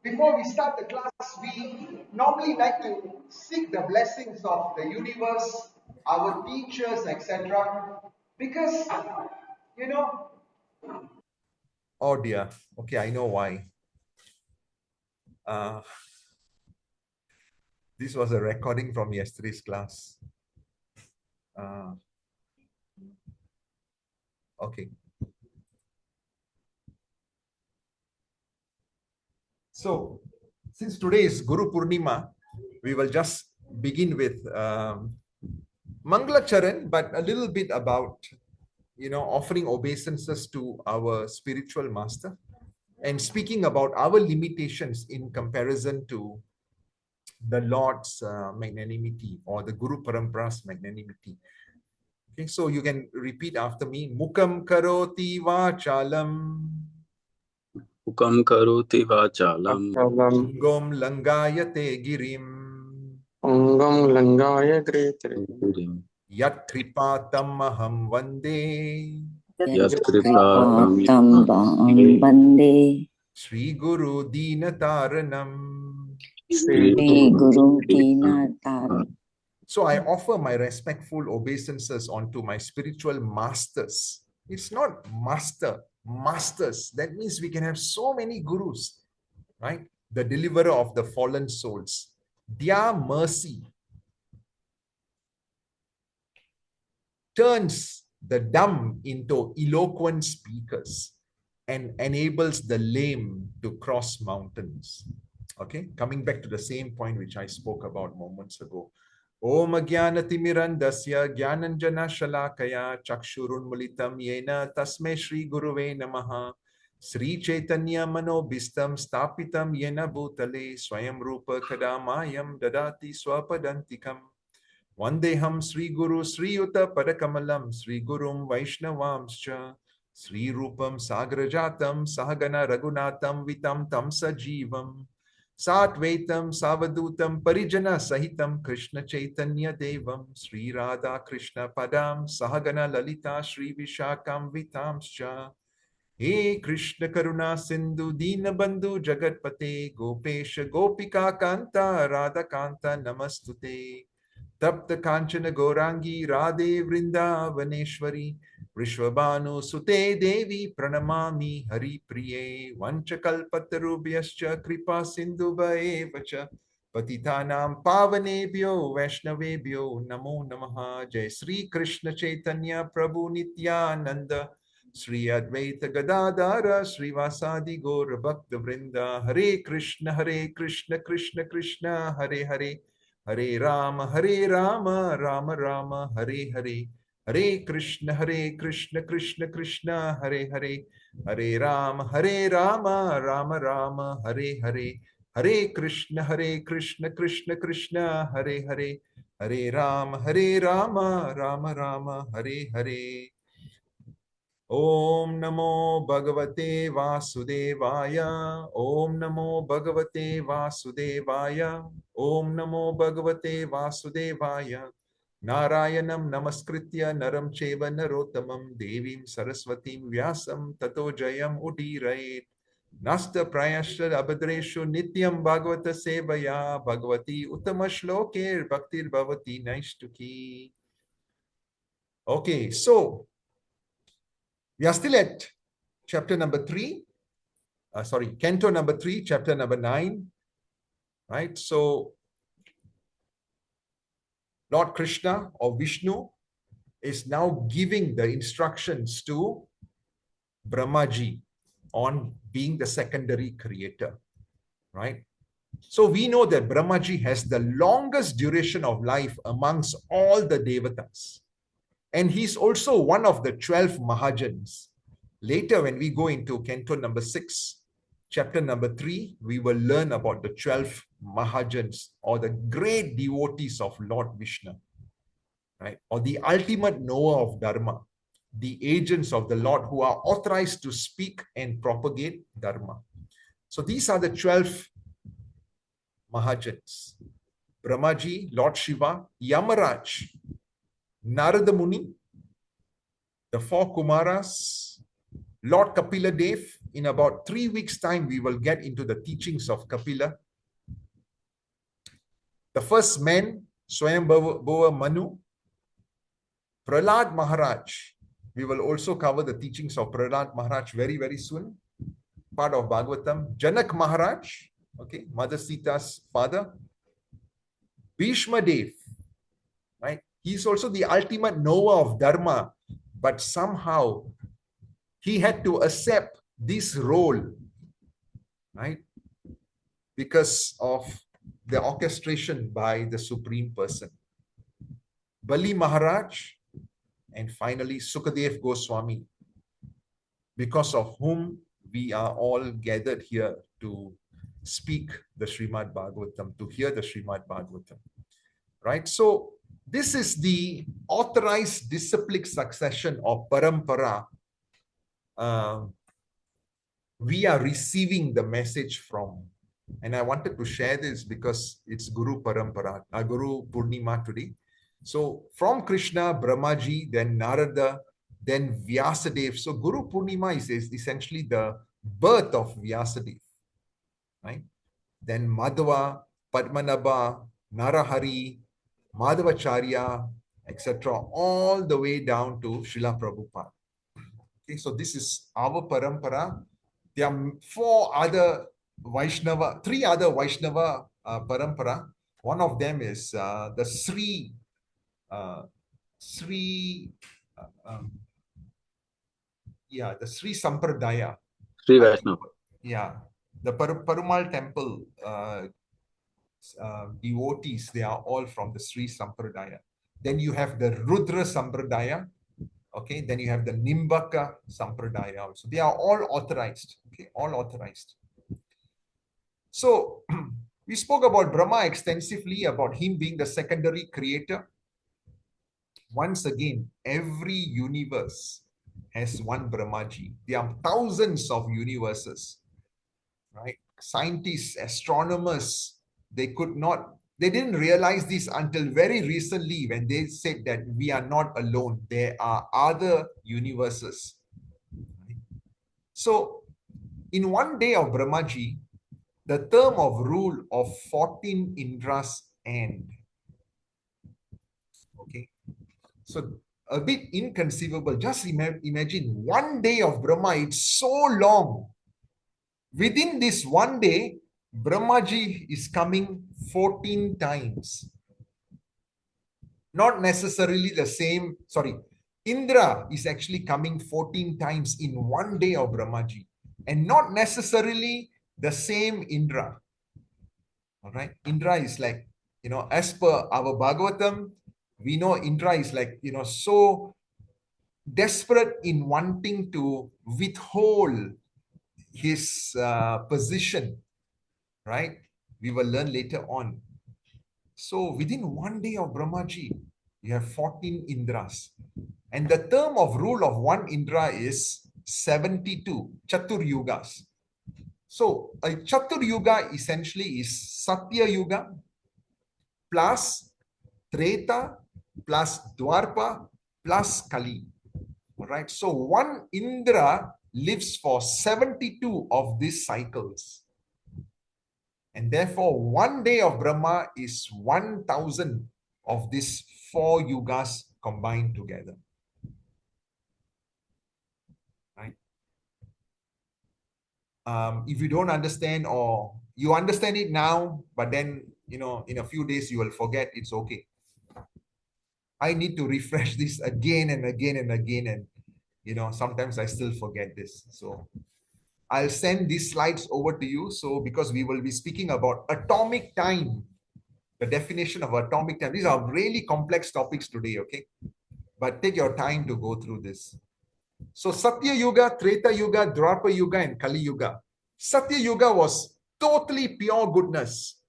before we start the class, we normally like to seek the blessings of the universe, our teachers, etc. Because, you know, Oh dear. Okay, I know why. This was a recording from yesterday's class. Okay. So, since today is Guru Purnima, we will just begin with Mangala Charan, but a little bit about offering obeisances to our spiritual master and speaking about our limitations in comparison to the Lord's magnanimity or the Guru Parampara's magnanimity. Okay, so you can repeat after me. Mukam karoti vachalam. Mukam karoti vachalam. Ungom langayate girim. Ungam langaya greetrim. Yat kripatam aham vande. Yat Kripatam kripatam Aham Vande Sri Guru Dinataranam. Sri Guru Dinataranam. So I offer my respectful obeisances onto my spiritual masters. It's not master, masters. That means we can have so many gurus, right? The deliverer of the fallen souls. Their mercy turns the dumb into eloquent speakers and enables the lame to cross mountains. Okay, coming back to the same point which I spoke about moments ago. Om Agyanatimirandasya Gyananjana Shalakaya Chakshurunmulitam Yena Tasme Shri Guruve Namaha Sri Chaitanya Manobhistam Stapitam Yena Bhutale Swayam Rupa Kadamayam Dadati Swapadantikam Vandeham Sri Guru Sri Uta Padakamalam Sri Gurum Vaishnavamscha Sri Rupam Sagrajatam Sahagana Ragunatam Vitam Tam Sajivam Satvaitam Savadutam Parijana Sahitam Krishna Chaitanya Devam Sri Radha Krishna Padam Sahagana Lalita Sri Vishakam Vitamscha He Krishna Karuna Sindhu Dinabandhu Jagatpate Gopesha Gopika Kanta Radha Kanta Namastute Tapta Kanchana Gorangi Radhe Vrindavaneshwari Vishwabhanu Sute Devi Pranamami Hari Priye Vanchakalpatarubhyascha Kripa Sindhuvae Vacha Patitanam Pavanebhyo Vaishnavebhyo Namo Namaha Jai Sri Krishna Chaitanya Prabhu Nityananda Sri Advaita Gadadara Sri Vasadi Gaura Bhakta Vrinda Hare Krishna Krishna Krishna Hare Hare Hare Rama, Rama Rama, Hare Hare. Hare Krishna, Krishna Krishna, Hare Hare. Hare Rama, Rama Rama, Hare Hare. Hare Krishna, Krishna Krishna, Hare Hare. Hare Rama, Rama Rama, Hare Hare. Om Namo Bhagavate Vasudevaya. Om Namo Bhagavate Vasudevaya. Om Namo Bhagavate Vasudevaya. Narayanam Namaskritya Naram Cheva Narottamam Devim Saraswatim Vyasam Tato Jayam Udirayet. Nasta Prayashta Abhadreshu Nityam Bhagavata Sevaya Bhagavati Uttama Shlokir Bhaktir Bhavati Naishtuki. Okay, so we are still at chapter number 3. Canto number 3, chapter number 9. Right? So, Lord Krishna or Vishnu is now giving the instructions to Brahmaji on being the secondary creator. Right? So, we know that Brahmaji has the longest duration of life amongst all the Devatas. And he's also one of the 12 Mahajans. Later, when we go into Canto number 6, chapter number 3, we will learn about the 12 Mahajans or the great devotees of Lord Vishnu, right? Or the ultimate knower of Dharma, the agents of the Lord who are authorized to speak and propagate Dharma. So these are the 12 Mahajans. Brahmaji, Lord Shiva, Yamaraj, Narada Muni, the 4 Kumaras, Lord Kapila Dev. In about 3 weeks' time, we will get into the teachings of Kapila. The first man, Swayambhuva Manu, Prahlad Maharaj. We will also cover the teachings of Prahlad Maharaj very, very soon. Part of Bhagavatam. Janak Maharaj, okay, Mother Sita's father. Bhishma Dev, right? He's also the ultimate knower of Dharma, but somehow he had to accept this role, right? Because of the orchestration by the Supreme Person. Bali Maharaj and finally Sukadev Goswami, because of whom we are all gathered here to speak the Srimad Bhagavatam, to hear the Srimad Bhagavatam, right? So this is the authorized disciplic succession or parampara we are receiving the message from. And I wanted to share this because it's Guru Parampara, Guru Purnima today. So from Krishna, Brahmaji, then Narada, then Vyasadeva. So Guru Purnima is essentially the birth of Vyasadeva, right? Then Madhava, Padmanabha, Narahari, Madhavacharya, etc., all the way down to Srila Prabhupada. Okay, so this is our parampara. There are three other Vaishnava parampara. One of them is the Sri Sampradaya. Sri Vaishnava. Yeah, the Perumal temple devotees, they are all from the Sri Sampradaya. Then you have the Rudra Sampradaya. Okay, then you have the Nimbaka Sampradaya also. They are all authorized. Okay, all authorized. So we spoke about Brahma extensively, about him being the secondary creator. Once again, every universe has one Brahmaji. There are thousands of universes, right? Scientists, astronomers, they didn't realize this until very recently when they said that we are not alone. There are other universes. So in one day of Brahmaji, the term of rule of 14 Indras end. Okay. So a bit inconceivable. Just imagine one day of Brahma, it's so long. Within this one day, Brahmaji is coming 14 times. Not necessarily the same, Indra is actually coming 14 times in one day of Brahmaji. And not necessarily the same Indra. All right. Indra is like, as per our Bhagavatam, we know Indra is like, so desperate in wanting to withhold his position, right? We will learn later on. So within one day of Brahmaji, you have 14 Indras. And the term of rule of one Indra is 72 Chatur Yugas. So a Chatur Yuga essentially is Satya Yuga plus Treta plus Dwarpa plus Kali. All right. So one Indra lives for 72 of these cycles. And therefore, one day of Brahma is 1,000 of these 4 yugas combined together. Right? If you don't understand, or you understand it now, but then, in a few days you will forget, it's okay. I need to refresh this again and again and again. And, sometimes I still forget this. So I'll send these slides over to you. So because we will be speaking about atomic time, the definition of atomic time. These are really complex topics today, okay? But take your time to go through this. So Satya Yuga, Treta Yuga, Dwapara Yuga, and Kali Yuga. Satya Yuga was totally pure goodness.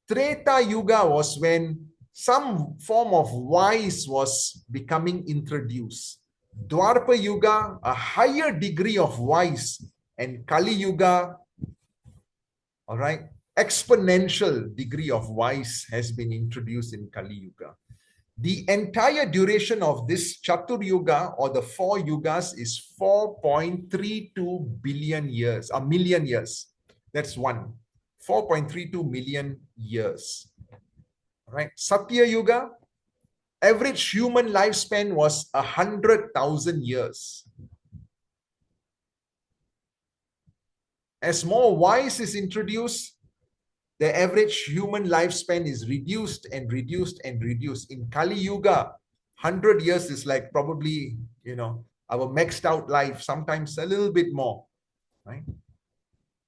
Treta Yuga was when some form of vice was becoming introduced. Dwapara Yuga, a higher degree of vice. And Kali Yuga, all right, exponential degree of vice has been introduced in Kali Yuga. The entire duration of this Chatur Yuga, or the 4 yugas, is 4.32 billion years, a million years. That's one. 4.32 million years. All right. Satya Yuga, average human lifespan was 100,000 years. As more vice is introduced, the average human lifespan is reduced and reduced and reduced. In Kali Yuga, 100 years is like probably, our maxed out life, sometimes a little bit more, right?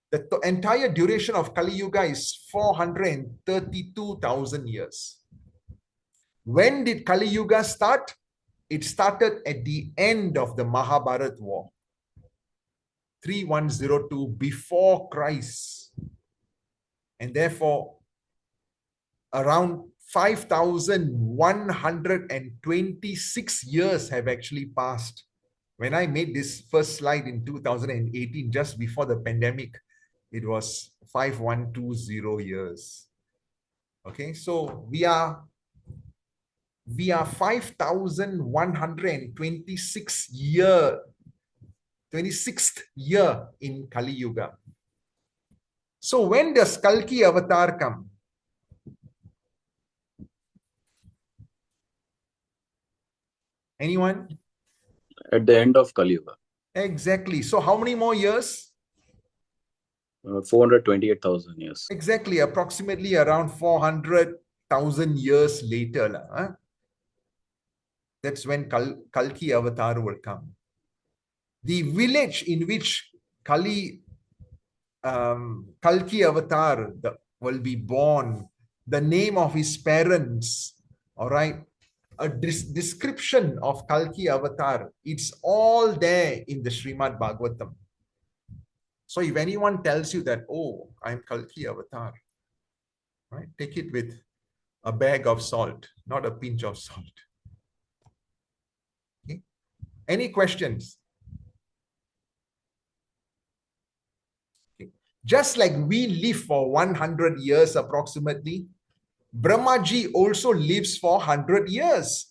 The entire duration of Kali Yuga is 432,000 years. When did Kali Yuga start? It started at the end of the Mahabharat war, 3102 before Christ. And therefore, around 5,126 years have actually passed. When I made this first slide in 2018, just before the pandemic, it was 5120 years. Okay, so we are 5,126 26th year in Kali Yuga. So when does Kalki avatar come? Anyone? At the end of Kali Yuga. Exactly. So how many more years? 428,000 years. Exactly. Approximately around 400,000 years later. That's when Kalki avatar will come. The village in which Kalki avatar will be born, the name of his parents, all right, a description of Kalki avatar, it's all there in the Srimad Bhagavatam. So if anyone tells you that, oh, I'm Kalki avatar, right, take it with a bag of salt, not a pinch of salt. Okay. Any questions? Okay. Just like we live for 100 years approximately, Brahmaji also lives for 100 years.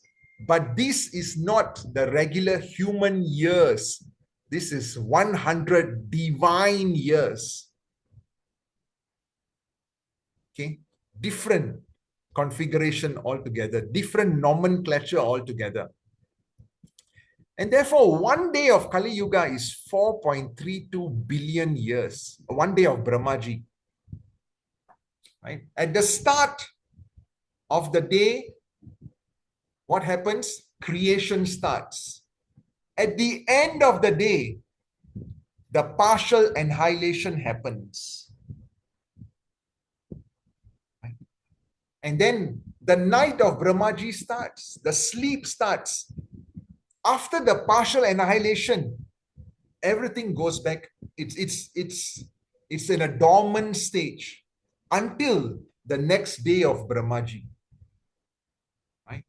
But this is not the regular human years. This is 100 divine years. Okay, different configuration altogether, different nomenclature altogether. And therefore, one day of Kali Yuga is 4.32 billion years. One day of Brahmaji. Right? At the start of the day, what happens? Creation starts. At the end of the day, the partial annihilation happens. And then the night of Brahmaji starts. The sleep starts. After the partial annihilation, everything goes back. It's in a dormant stage until the next day of Brahmaji. Right?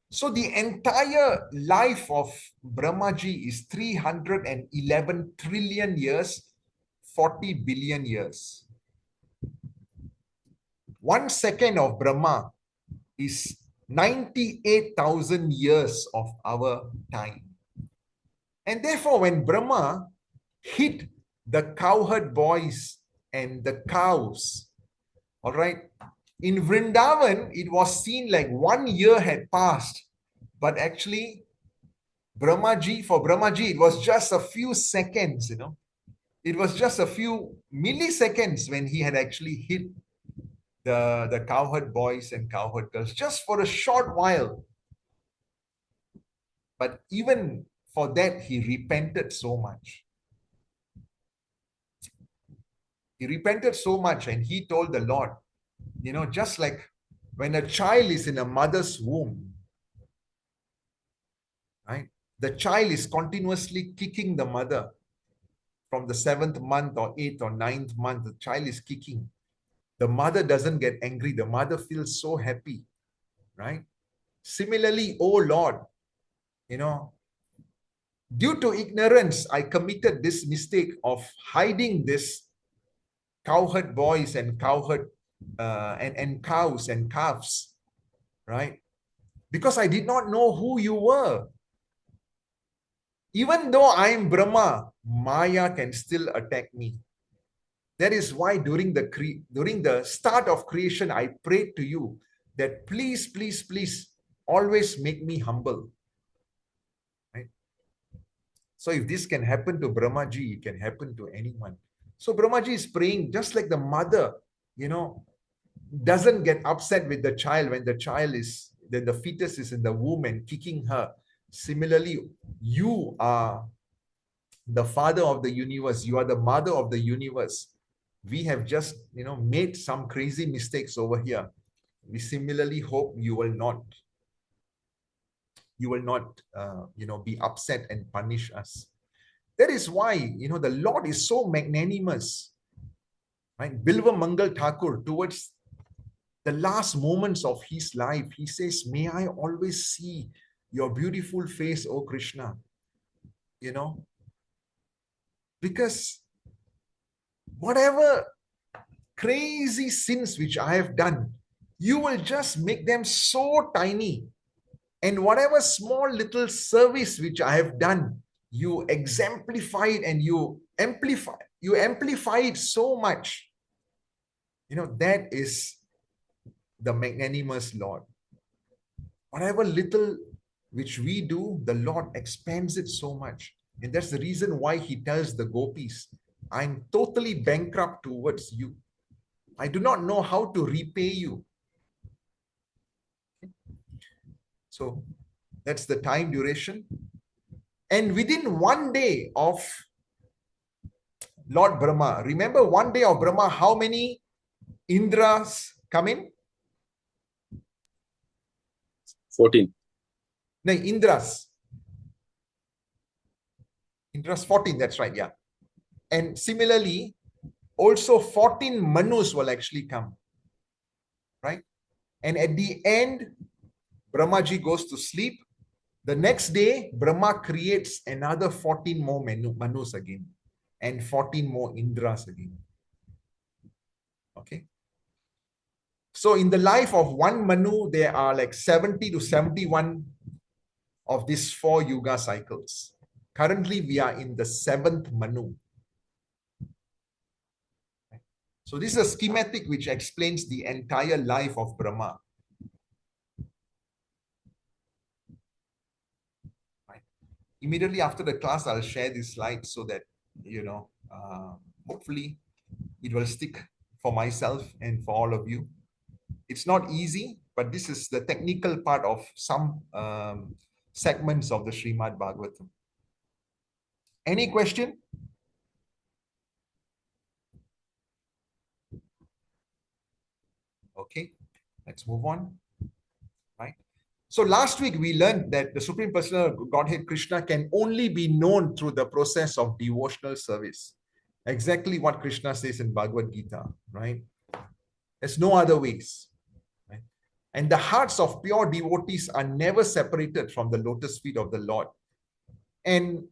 So the entire life of Brahmaji is 311 trillion years, 40 billion years. 1 second of Brahma is 98,000 years of our time. And therefore, when Brahma hit the cowherd boys and the cows, all right, in Vrindavan, it was seen like 1 year had passed. But actually, for Brahmaji, it was just a few seconds, you know. It was just a few milliseconds when he had actually hit the cowherd boys and cowherd girls, just for a short while. But even for that, he repented so much. He repented so much, and he told the Lord, you know, just like when a child is in a mother's womb, right? The child is continuously kicking the mother from the 7th month or 8th or 9th month. The child is kicking. The mother doesn't get angry. The mother feels so happy, right? Similarly, oh Lord, you know, due to ignorance, I committed this mistake of hiding this cowherd boys and cowherd and cows and calves, right? Because I did not know who you were. Even though I am Brahma, Maya can still attack me. That is why during the start of creation, I prayed to you that please, please, please, always make me humble. Right? So if this can happen to Brahmaji, it can happen to anyone. So Brahmaji is praying just like the mother, you know, doesn't get upset with the child when the fetus is in the womb and kicking her. Similarly, you are the father of the universe. You are the mother of the universe. We have just, you know, made some crazy mistakes over here. We similarly hope you will not. you will not, be upset and punish us. That is why, the Lord is so magnanimous, right? Bilva Mangal Thakur, towards the last moments of his life, he says, may I always see your beautiful face, O Krishna, because whatever crazy sins which I have done, you will just make them so tiny. And whatever small little service which I have done, you exemplify it and you amplify it so much. That is the magnanimous Lord. Whatever little which we do, the Lord expands it so much. And that's the reason why he tells the gopis, I'm totally bankrupt towards you. I do not know how to repay you. So that's the time duration. And within 1 day of Lord Brahma, remember 1 day of Brahma, how many Indras come in? 14. No, Indras. Indras 14, that's right, yeah. And similarly, also 14 Manus will actually come, right? And at the end, Brahmaji goes to sleep. The next day, Brahma creates another 14 more Manus again, and 14 more Indras again. Okay. So in the life of one Manu, there are like 70 to 71 of these 4 yuga cycles. Currently, we are in the 7th Manu. So this is a schematic which explains the entire life of Brahma. Right. Immediately after the class, I'll share this slide so that, hopefully it will stick for myself and for all of you. It's not easy, but this is the technical part of some segments of the Srimad Bhagavatam. Any question? Okay, let's move on. Right. So last week we learned that the Supreme Personal Godhead Krishna can only be known through the process of devotional service. Exactly what Krishna says in Bhagavad Gita, right? There's no other ways. Right? And the hearts of pure devotees are never separated from the lotus feet of the Lord. And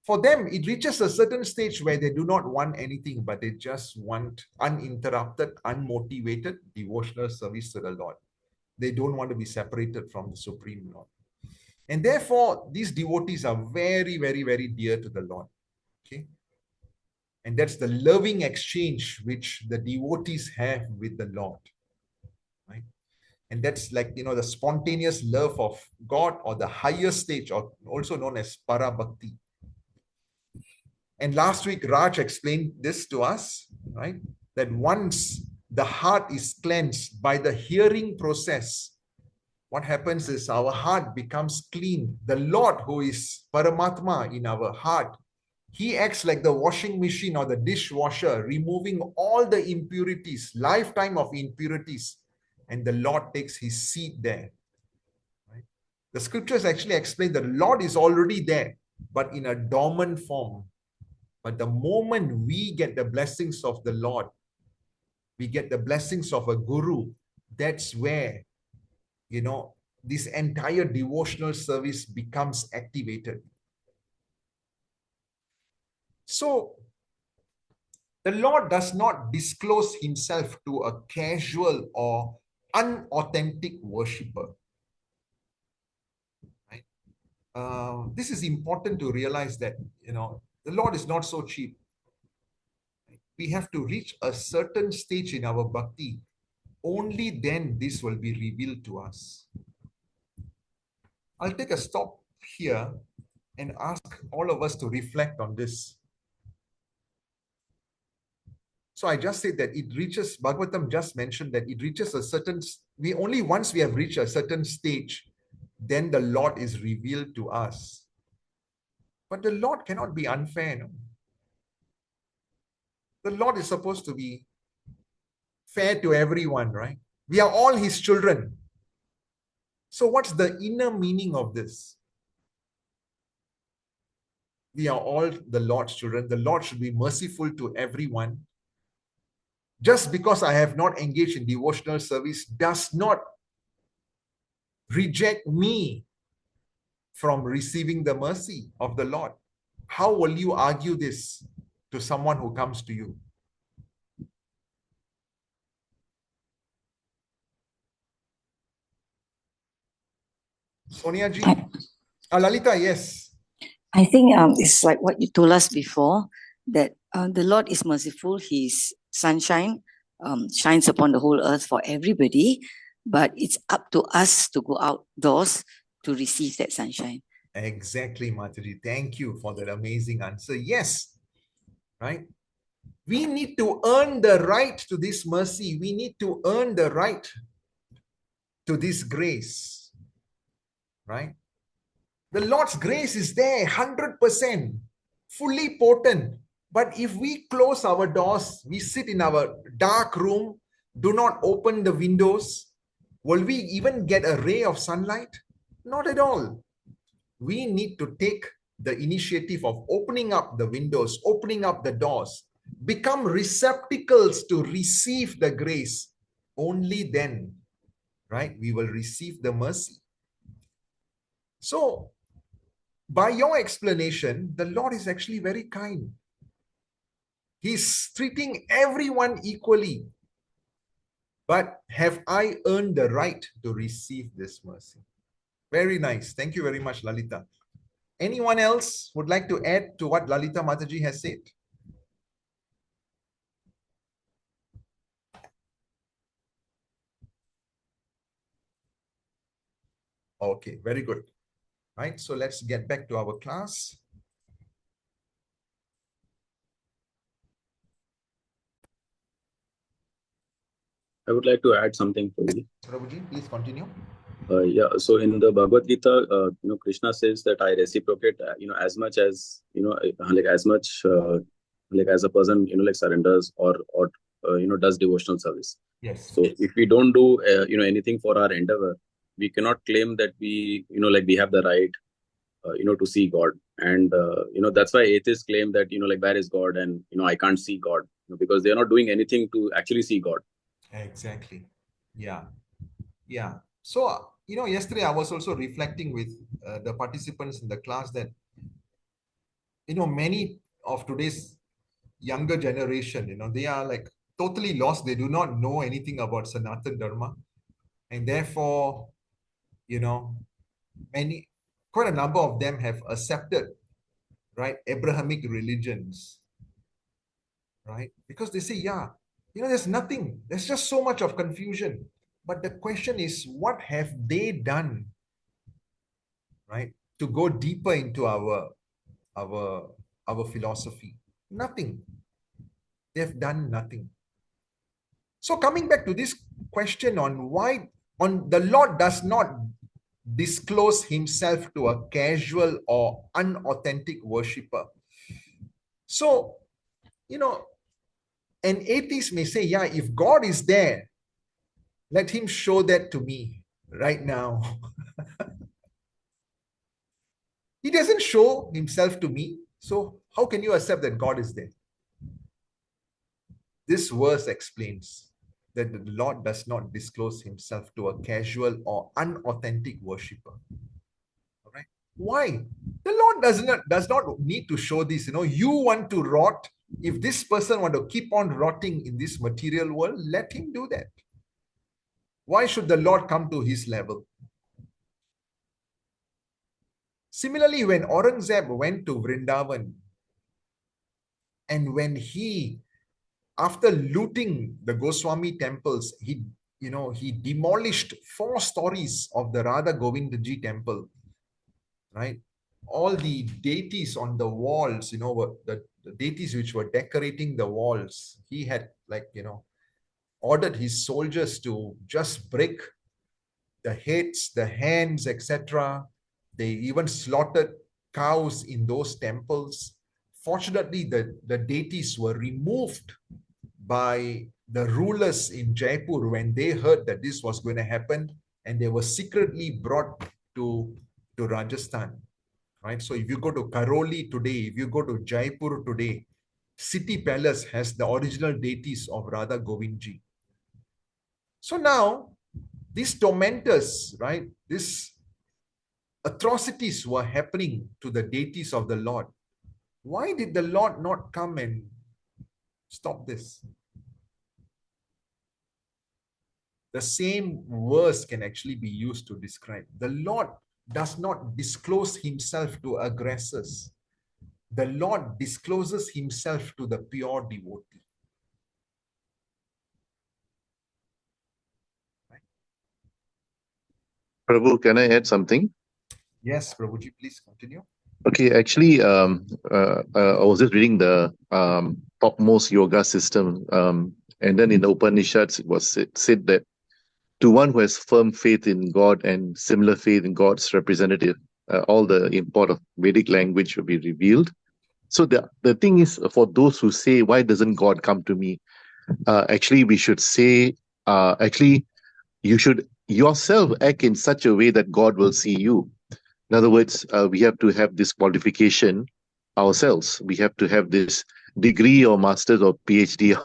for them, it reaches a certain stage where they do not want anything, but they just want uninterrupted, unmotivated devotional service to the Lord. They don't want to be separated from the Supreme Lord. And therefore, these devotees are very, very, very dear to the Lord. Okay. And that's the loving exchange which the devotees have with the Lord. Right. And that's like, the spontaneous love of God, or the higher stage, or also known as para bhakti. And last week, Raj explained this to us, right? That once the heart is cleansed by the hearing process, what happens is our heart becomes clean. The Lord, who is Paramatma in our heart, he acts like the washing machine or the dishwasher, removing all the impurities, lifetime of impurities, and the Lord takes his seat there. Right? The scriptures actually explain that the Lord is already there, but in a dormant form. But the moment we get the blessings of the Lord, we get the blessings of a guru, that's where, this entire devotional service becomes activated. So, the Lord does not disclose himself to a casual or unauthentic worshipper. Right? This is important to realize that, the Lord is not so cheap. We have to reach a certain stage in our bhakti. Only then this will be revealed to us. I'll take a stop here and ask all of us to reflect on this. So I just said that it reaches, Bhagavatam just mentioned that it reaches a certain, once we have reached a certain stage, then the Lord is revealed to us. But the Lord cannot be unfair. No? The Lord is supposed to be fair to everyone, right? We are all his children. So what's the inner meaning of this? We are all the Lord's children. The Lord should be merciful to everyone. Just because I have not engaged in devotional service does not reject me from receiving the mercy of the Lord. How will you argue this to someone who comes to you? Sonia ji? Lalita, yes. I think it's like what you told us before, that the Lord is merciful. His sunshine shines upon the whole earth for everybody, but it's up to us to go outdoors to receive that sunshine. Exactly, Mataji. Thank you for that amazing answer. Yes, right? We need to earn the right to this mercy. We need to earn the right to this grace, right? The Lord's grace is there, 100%, fully potent. But if we close our doors, we sit in our dark room, do not open the windows, will we even get a ray of sunlight? Not at all. We need to take the initiative of opening up the windows, opening up the doors, become receptacles to receive the grace. Only then, right, we will receive the mercy. So, by your explanation, the Lord is actually very kind. He's treating everyone equally. But have I earned the right to receive this mercy? Very nice. Thank you very much, Lalita. Anyone else would like to add to what Lalita Mataji has said? Okay, very good. Right, so let's get back to our class. I would like to add something, Prabhuji. Prabhuji, please continue. Yeah, so in the Bhagavad Gita, Krishna says that I reciprocate, as much as, like as much, like as a person, like surrenders or does devotional service. Yes. So if we don't do, anything for our endeavor, we cannot claim that we, like we have the right, to see God. And, that's why atheists claim that, like where is God? And, I can't see God, because they're not doing anything to actually see God. Exactly. Yeah. Yeah. So, yesterday I was also reflecting with the participants in the class that, many of today's younger generation, they are like totally lost. They do not know anything about Sanatana Dharma. And therefore, quite a number of them have accepted, right, Abrahamic religions, right? Because they say, yeah, there's nothing. There's just so much of confusion. But the question is, what have they done, right, to go deeper into our philosophy? Nothing. They've done nothing. So coming back to this question on why the Lord does not disclose himself to a casual or unauthentic worshipper. So, an atheist may say, yeah, if God is there, let him show that to me right now. He doesn't show himself to me. So how can you accept that God is there? This verse explains that the Lord does not disclose himself to a casual or unauthentic worshipper. All right? Why? The Lord does not need to show this. You want to rot. If this person want to keep on rotting in this material world, let him do that. Why should the Lord come to his level? Similarly, when Aurangzeb went to Vrindavan, and when he, after looting the Goswami temples, he demolished 4 stories of the Radha Govindaji temple, right? All the deities on the walls, were the deities which were decorating the walls. He had ordered his soldiers to just break the heads, the hands, etc. They even slaughtered cows in those temples. Fortunately, the deities were removed by the rulers in Jaipur when they heard that this was going to happen. and they were secretly brought to Rajasthan. Right? So if you go to Karoli today, if you go to Jaipur today, City Palace has the original deities of Radha Govindji. So now, these tormentors, right? These atrocities were happening to the deities of the Lord. Why did the Lord not come and stop this? The same verse can actually be used to describe. The Lord does not disclose himself to aggressors. The Lord discloses himself to the pure devotee. Prabhu, can I add something? Yes, Prabhuji, please continue. Okay, actually, I was just reading the topmost yoga system, and then in the Upanishads, it was said that to one who has firm faith in God and similar faith in God's representative, all the import of Vedic language will be revealed. So the thing is, for those who say, why doesn't God come to me? Actually, we should say, you should yourself act in such a way that God will see you. In other words, we have to have this qualification ourselves. We have to have this degree or master's or PhD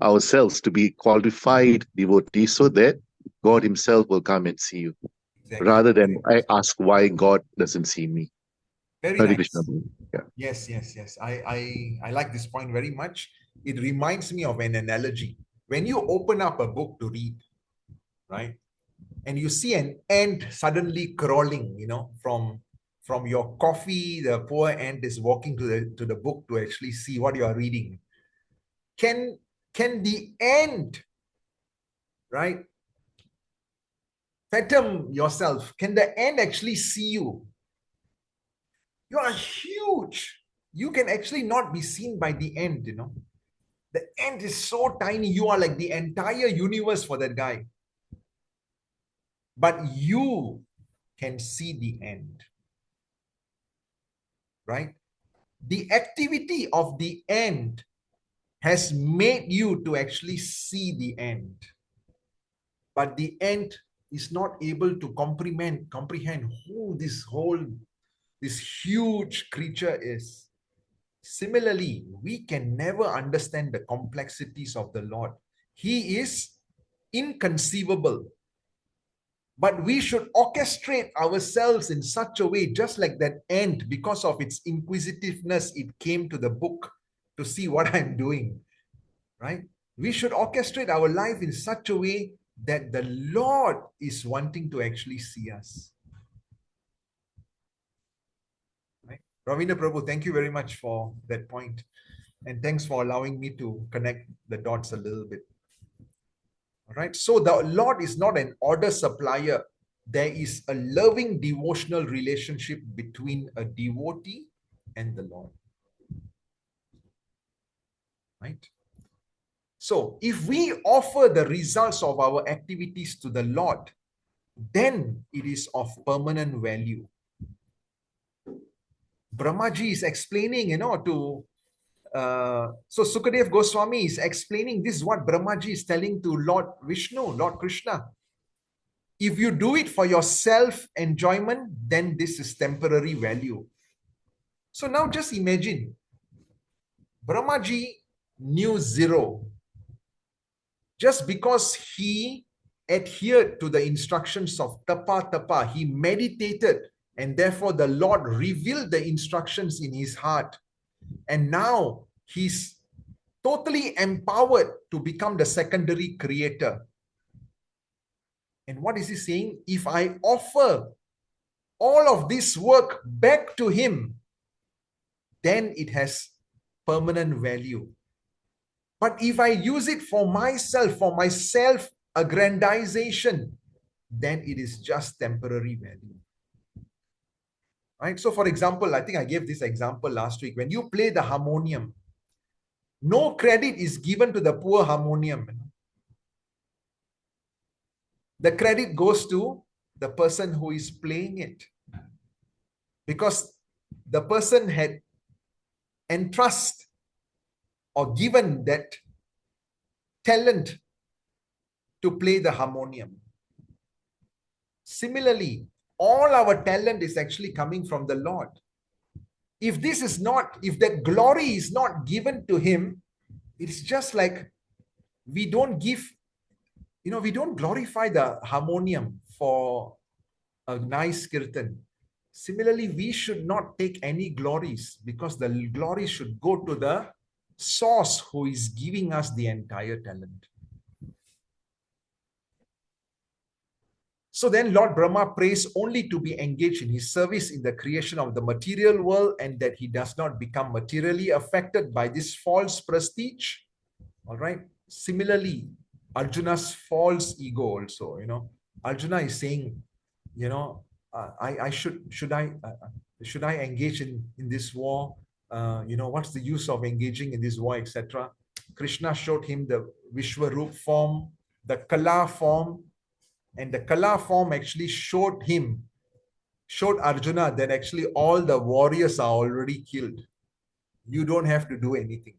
ourselves to be qualified devotees so that God himself will come and see you. Exactly. Rather than I ask why God doesn't see me. Very Hare nice. Krishna. Yeah. Yes. I like this point very much. It reminds me of an analogy. When you open up a book to read, right, and you see an ant suddenly crawling, from your coffee, the poor ant is walking to the book to actually see what you are reading. Can the ant, right, fathom yourself? Can the ant actually see you? You are huge. You can actually not be seen by the ant, The ant is so tiny. You are like the entire universe for that guy. But you can see the ant. Right? The activity of the ant has made you to actually see the ant. But the ant is not able to comprehend who this huge creature is. Similarly, we can never understand the complexities of the Lord. He is inconceivable. But we should orchestrate ourselves in such a way, just like that ant, because of its inquisitiveness, it came to the book to see what I'm doing, right? We should orchestrate our life in such a way that the Lord is wanting to actually see us. Right? Ravindra Prabhu, thank you very much for that point. And thanks for allowing me to connect the dots a little bit. All right. So the Lord is not an order supplier. There is a loving devotional relationship between a devotee and the Lord. Right? So if we offer the results of our activities to the Lord, then it is of permanent value. Brahmaji is explaining, so Sukadev Goswami is explaining this, what Brahmaji is telling to Lord Vishnu, Lord Krishna. If you do it for your self-enjoyment, then this is temporary value. So now just imagine, Brahmaji knew zero. Just because he adhered to the instructions of tapa, he meditated, and therefore the Lord revealed the instructions in his heart. And now he's totally empowered to become the secondary creator. And what is he saying? If I offer all of this work back to him, then it has permanent value. But if I use it for myself, for my self-aggrandization, then it is just temporary value. Right? So for example, I think I gave this example last week. When you play the harmonium, no credit is given to the poor harmonium. The credit goes to the person who is playing it. Because the person had entrusted or given that talent to play the harmonium. Similarly, all our talent is actually coming from the Lord. If this is not, if that glory is not given to him, it's just like we don't give, we don't glorify the harmonium for a nice kirtan. Similarly, we should not take any glories, because the glory should go to the source who is giving us the entire talent. So then Lord Brahma prays only to be engaged in his service in the creation of the material world, and that he does not become materially affected by this false prestige. All right. Similarly, Arjuna's false ego also, Arjuna is saying, should I engage in this war? What's the use of engaging in this war, etc. Krishna showed him the Vishwarup form, the Kala form, and the Kala form actually showed Arjuna that actually all the warriors are already killed. You don't have to do anything.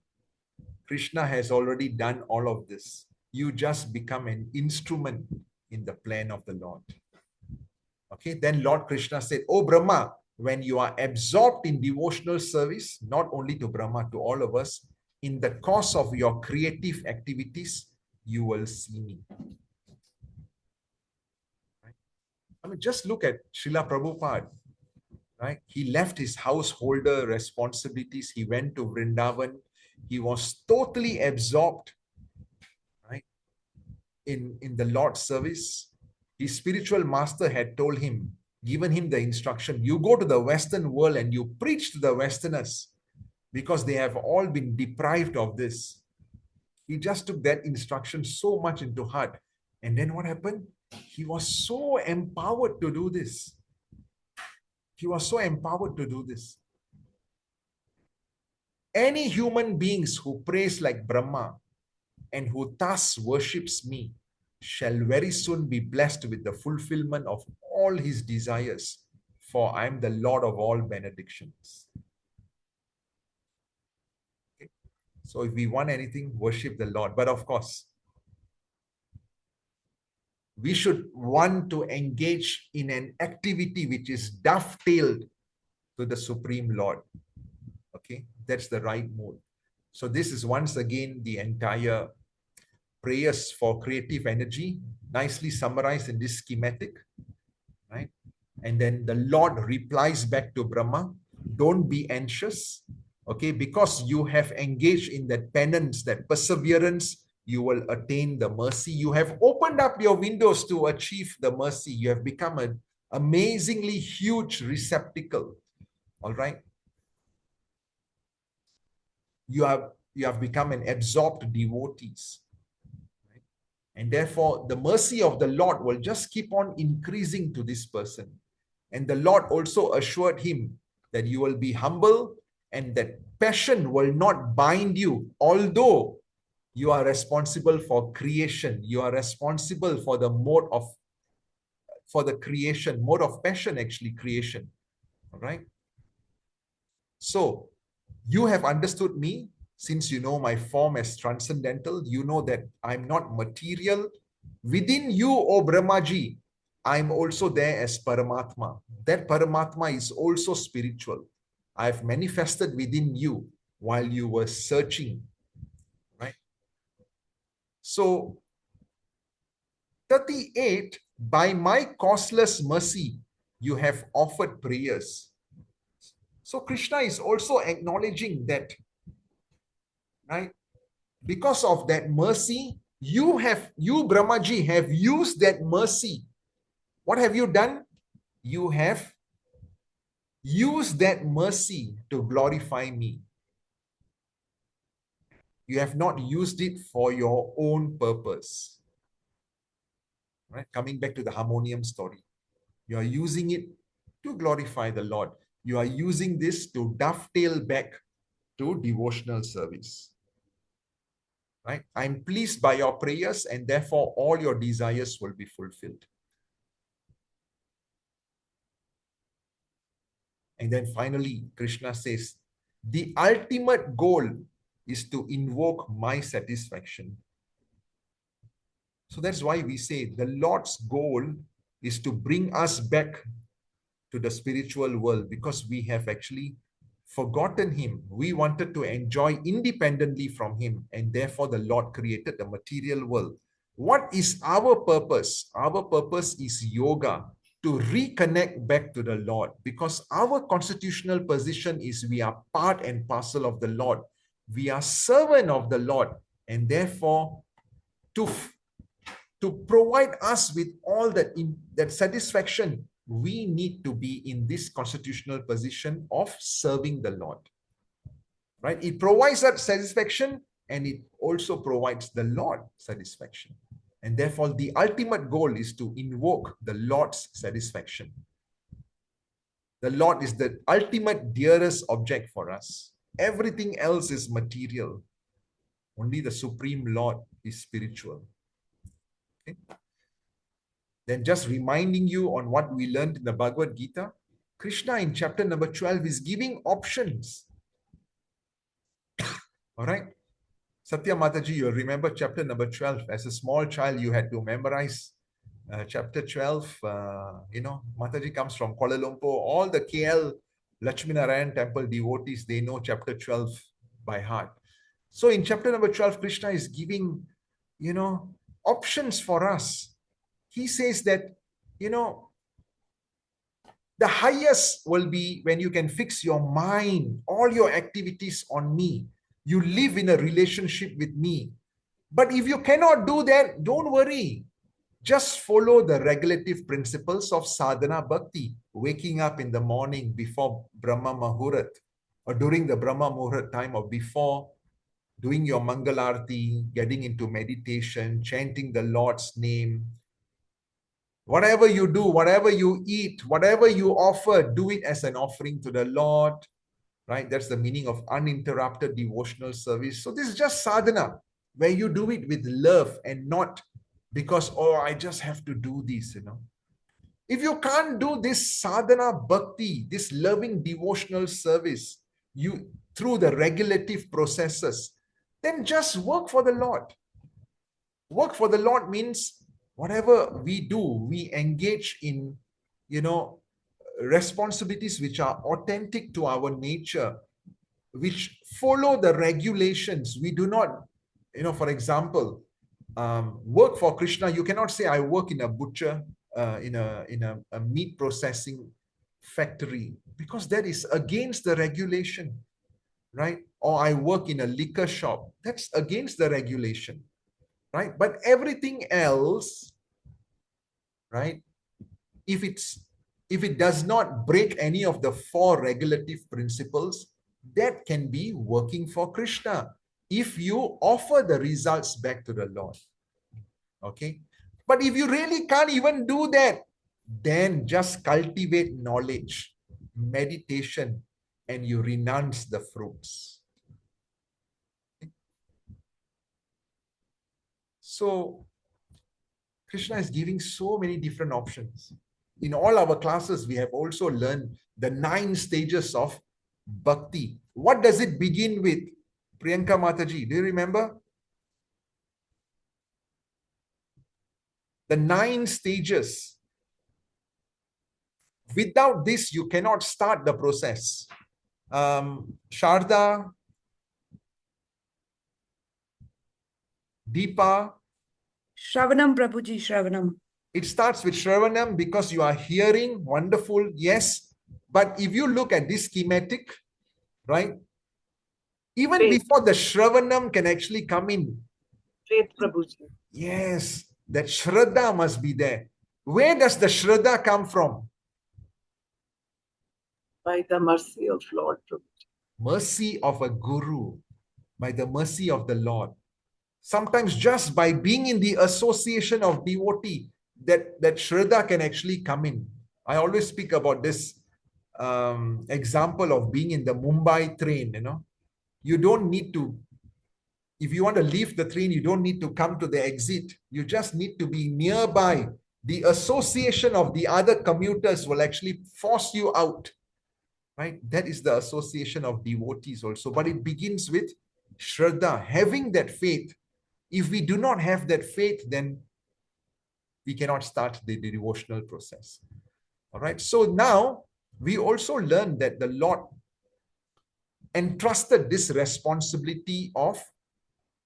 Krishna has already done all of this. You just become an instrument in the plan of the Lord. Okay, then Lord Krishna said, "Oh Brahma, when you are absorbed in devotional service, not only to Brahma, to all of us, in the course of your creative activities, you will see me." Right? I mean, just look at Srila Prabhupada. Right? He left his householder responsibilities. He went to Vrindavan. He was totally absorbed, right, in the Lord's service. His spiritual master had told him, given him the instruction, you go to the Western world and you preach to the Westerners, because they have all been deprived of this. He just took that instruction so much into heart. And then what happened? He was so empowered to do this. He was so empowered to do this. Any human beings who prays like Brahma and who thus worships me shall very soon be blessed with the fulfillment of all his desires, for I am the Lord of all benedictions. Okay. So if we want anything, worship the Lord. But of course, we should want to engage in an activity which is dovetailed to the Supreme Lord. Okay, that's the right mode. So this is once again the entire prayers for creative energy, nicely summarized in this schematic, right? And then the Lord replies back to Brahma, don't be anxious, okay? Because you have engaged in that penance, that perseverance, you will attain the mercy. You have opened up your windows to achieve the mercy. You have become an amazingly huge receptacle, all right? You have become an absorbed devotees. Right? And therefore, the mercy of the Lord will just keep on increasing to this person. And the Lord also assured him that you will be humble and that passion will not bind you, although you are responsible for creation. You are responsible for the mode of passion, actually, creation. All right. So you have understood me, since you know my form as transcendental. You know that I'm not material. Within you, O Brahmaji, I'm also there as Paramatma. That Paramatma is also spiritual. I've manifested within you while you were searching. Right? So 38, by my causeless mercy, you have offered prayers. So Krishna is also acknowledging that, right? Because of that mercy, you Brahmaji have used that mercy. What have you done? You have used that mercy to glorify me. You have not used it for your own purpose. Right? Coming back to the harmonium story. You are using it to glorify the Lord. You are using this to dovetail back to devotional service. Right? I'm pleased by your prayers, and therefore all your desires will be fulfilled. And then finally, Krishna says, the ultimate goal is to invoke my satisfaction. So that's why we say the Lord's goal is to bring us back to the spiritual world, because we have actually forgotten him. We wanted to enjoy independently from him, and therefore the Lord created the material world. What is our purpose? Our purpose is yoga, to reconnect back to the Lord, because our constitutional position is we are part and parcel of the Lord. We are servant of the Lord, and therefore to provide us with all that satisfaction, we need to be in this constitutional position of serving the Lord. Right? It provides that satisfaction, and it also provides the Lord satisfaction. And therefore, the ultimate goal is to invoke the Lord's satisfaction. The Lord is the ultimate dearest object for us. Everything else is material. Only the Supreme Lord is spiritual. Okay? Then just reminding you on what we learned in the Bhagavad Gita, Krishna in chapter number 12 is giving options. All right? Satya Mataji, you remember chapter number 12. As a small child, you had to memorize chapter 12. Mataji comes from Kuala Lumpur. All the KL Lakshminarayan temple devotees, they know chapter 12 by heart. So in chapter number 12, Krishna is giving, options for us. He says that, the highest will be when you can fix your mind, all your activities on me. You live in a relationship with me. But if you cannot do that, don't worry. Just follow the regulative principles of sadhana bhakti. Waking up in the morning before Brahma Muhurat, or during the Brahma Muhurat time, or before doing your Mangalarti, getting into meditation, chanting the Lord's name. Whatever you do, whatever you eat, whatever you offer, do it as an offering to the Lord. Right? That's the meaning of uninterrupted devotional service. So this is just sadhana, where you do it with love and not because, oh, I just have to do this, If you can't do this sadhana bhakti, this loving devotional service, through the regulative processes, then just work for the Lord. Work for the Lord means whatever we do, we engage in, responsibilities which are authentic to our nature, which follow the regulations. We do not, for example, work for Krishna. You cannot say, I work in a butcher, in a meat processing factory, because that is against the regulation, right? Or I work in a liquor shop. That's against the regulation, right? But everything else, right? If it does not break any of the 4 regulative principles, that can be working for Krishna, if you offer the results back to the Lord. Okay? But if you really can't even do that, then just cultivate knowledge, meditation, and you renounce the fruits. Okay? So, Krishna is giving so many different options. In all our classes, we have also learned the 9 stages of bhakti. What does it begin with? Priyanka Mataji, do you remember? The 9 stages. Without this, you cannot start the process. Sharda, Deepa. Shravanam, Prabhuji, Shravanam. It starts with Shravanam because you are hearing, wonderful, yes. But if you look at this schematic, right? Even before the Shravanam can actually come in. Faith, Prabhuji. Yes, that Shraddha must be there. Where does the Shraddha come from? By the mercy of Lord, Prabhuji. Mercy of a Guru, by the mercy of the Lord. Sometimes just by being in the association of devotee, that Shraddha can actually come in. I always speak about this example of being in the Mumbai train, You don't need to, if you want to leave the train, you don't need to come to the exit. You just need to be nearby. The association of the other commuters will actually force you out. Right? That is the association of devotees also. But it begins with Shraddha, having that faith. If we do not have that faith, then we cannot start the devotional process. All right. So now we also learn that the Lord entrusted this responsibility of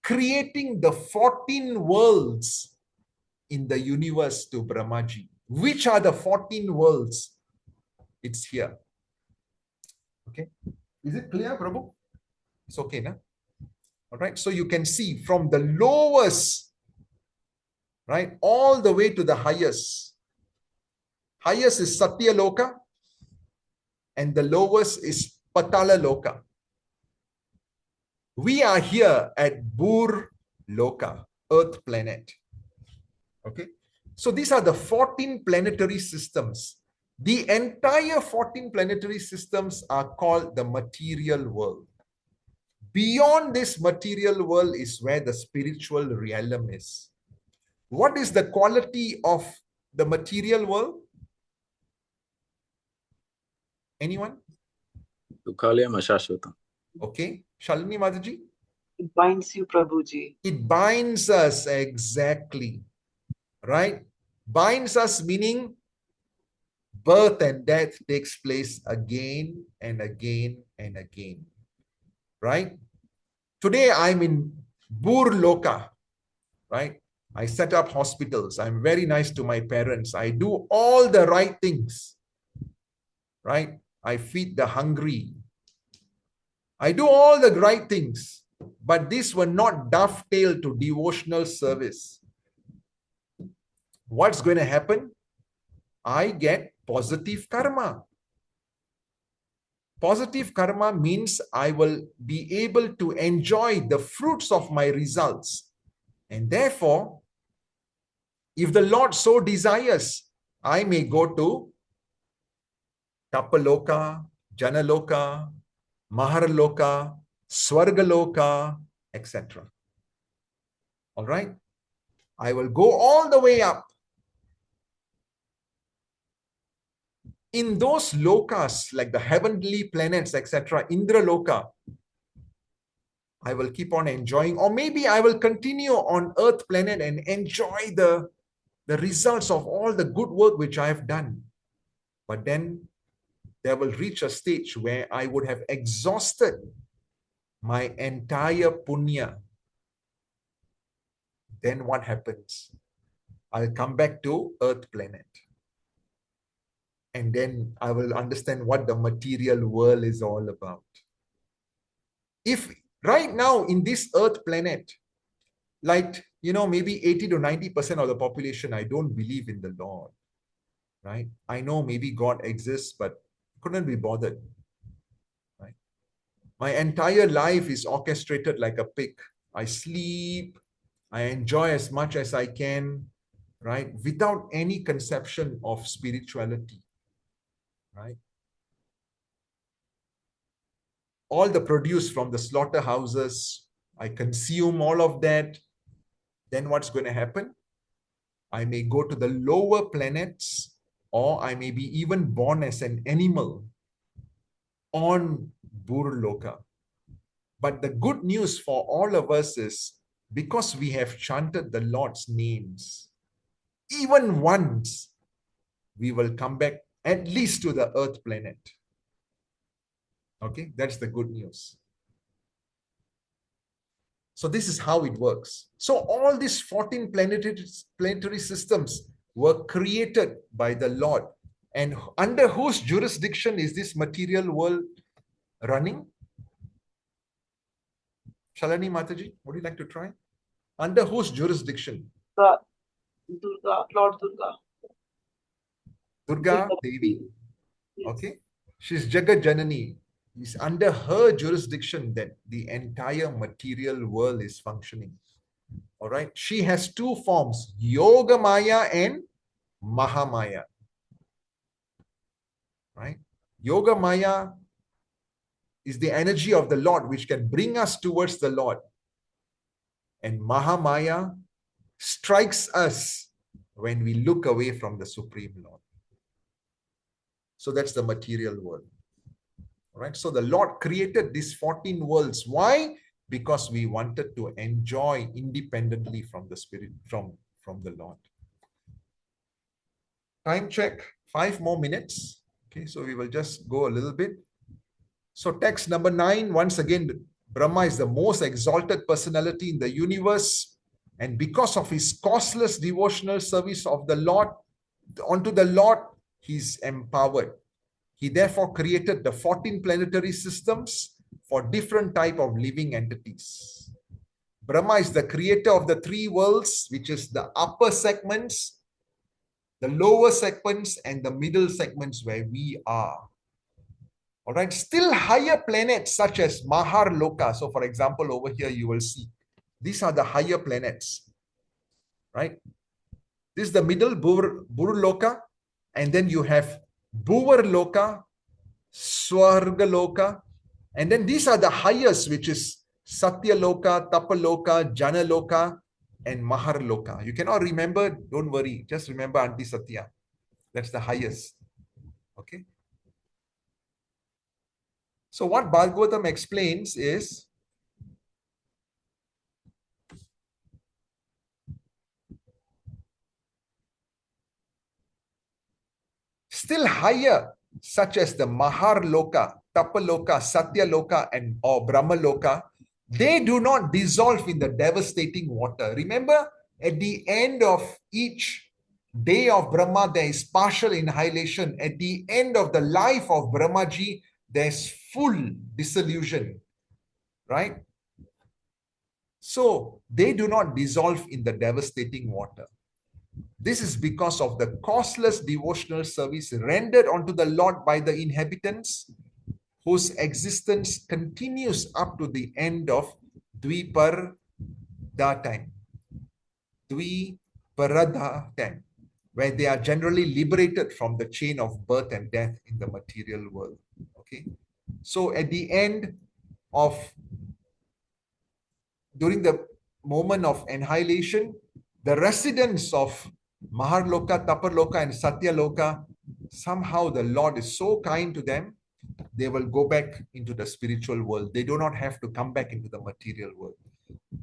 creating the 14 worlds in the universe to Brahmaji. Which are the 14 worlds? It's here. Okay. Is it clear, Prabhu? It's okay, na? All right. So you can see from the lowest, right, all the way to the highest. Highest is Satya Loka, and the lowest is Patala Loka. We are here at Bur Loka, Earth planet. Okay. So these are the 14 planetary systems. The entire 14 planetary systems are called the material world. Beyond this material world is where the spiritual realm is. What is the quality of the material world? Anyone? Dukhalayam Ashashvatam. Okay. Shalini Mataji? It binds you, Prabhuji. It binds us, exactly. Right? Binds us meaning birth and death takes place again and again and again. Right? Today I'm in Bur Loka. Right? I set up hospitals. I'm very nice to my parents. I do all the right things. Right? I feed the hungry. I do all the right things. But these were not dovetailed to devotional service. What's going to happen? I get positive karma. Positive karma means I will be able to enjoy the fruits of my results. And therefore, if the Lord so desires, I may go to Tapaloka, Janaloka, Maharaloka, Swargaloka, etc. All right? I will go all the way up. In those lokas, like the heavenly planets, etc., Indra Loka, I will keep on enjoying, or maybe I will continue on Earth planet and enjoy the results of all the good work which I have done. But then there will reach a stage where I would have exhausted my entire punya. Then what happens? I'll come back to Earth planet. And then I will understand what the material world is all about. If right now in this Earth planet, like, maybe 80 to 90% of the population, I don't believe in the Lord, right? I know maybe God exists, but couldn't be bothered, right? My entire life is orchestrated like a pig. I sleep, I enjoy as much as I can, right? Without any conception of spirituality, right? All the produce from the slaughterhouses, I consume all of that. Then what's going to happen? I may go to the lower planets, or I may be even born as an animal on Burloka. But the good news for all of us is, because we have chanted the Lord's names, even once, we will come back at least to the Earth planet. Okay, that's the good news. So this is how it works. So all these 14 planetary systems were created by the Lord. And under whose jurisdiction is this material world running? Shalini Mataji, would you like to try? Under whose jurisdiction? Durga, Lord Durga. Durga Devi. Okay. She's Jagat Janani. It's under her jurisdiction that the entire material world is functioning. All right. She has two forms, Yoga Maya and Mahamaya. Right. Yoga Maya is the energy of the Lord which can bring us towards the Lord. And Mahamaya strikes us when we look away from the Supreme Lord. So that's the material world. Right? So the Lord created these 14 worlds. Why? Because we wanted to enjoy independently from the Spirit, from the Lord. Time check, 5 more minutes. Okay, so we will just go a little bit. So text number 9, once again, Brahma is the most exalted personality in the universe. And because of his costless devotional service of the Lord, unto the Lord, he's empowered. He therefore created the 14 planetary systems for different type of living entities. Brahma is the creator of the 3 worlds, which is the upper segments, the lower segments, and the middle segments where we are. All right, still higher planets such as Maharloka. So for example, over here you will see, these are the higher planets, right? This is the middle, Burloka, and then you have Bhuvarloka, Swargaloka, and then these are the highest, which is Satyaloka, Tapaloka, Janaloka, and Maharloka. You cannot remember, don't worry, just remember Auntie Satya. That's the highest. Okay. So what Bhagavatam explains is, still higher, such as the Maharloka, Tapaloka, Satyaloka, and or Brahmaloka, they do not dissolve in the devastating water. Remember, at the end of each day of Brahma, there is partial annihilation. At the end of the life of Brahmaji, there's full dissolution, right? So they do not dissolve in the devastating water. This is because of the costless devotional service rendered unto the Lord by the inhabitants, whose existence continues up to the end of Dviparada time. Dviparada time, where they are generally liberated from the chain of birth and death in the material world. Okay. So at the end of, during the moment of annihilation, the residents of Maharloka, Tapaloka, and Satyaloka, somehow the Lord is so kind to them, they will go back into the spiritual world. They do not have to come back into the material world.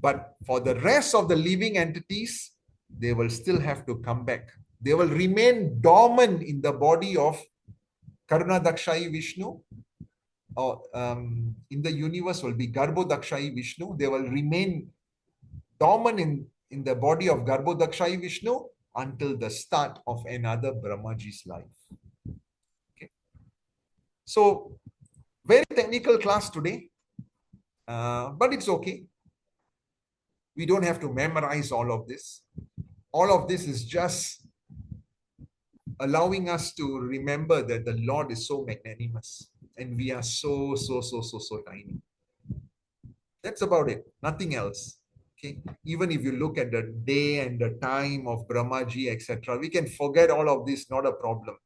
But for the rest of the living entities, they will still have to come back. They will remain dormant in the body of Karunadakshayi Vishnu, or in the universe will be Garbhodakshayi Vishnu. They will remain dormant in the body of Garbhodakshayi Vishnu until the start of another Brahmaji's life. Okay. So, very technical class today, but it's okay. We don't have to memorize all of this. All of this is just allowing us to remember that the Lord is so magnanimous and we are so tiny. That's about it. Nothing else. Okay. Even if you look at the day and the time of Brahmaji, etc., we can forget all of this, not a problem.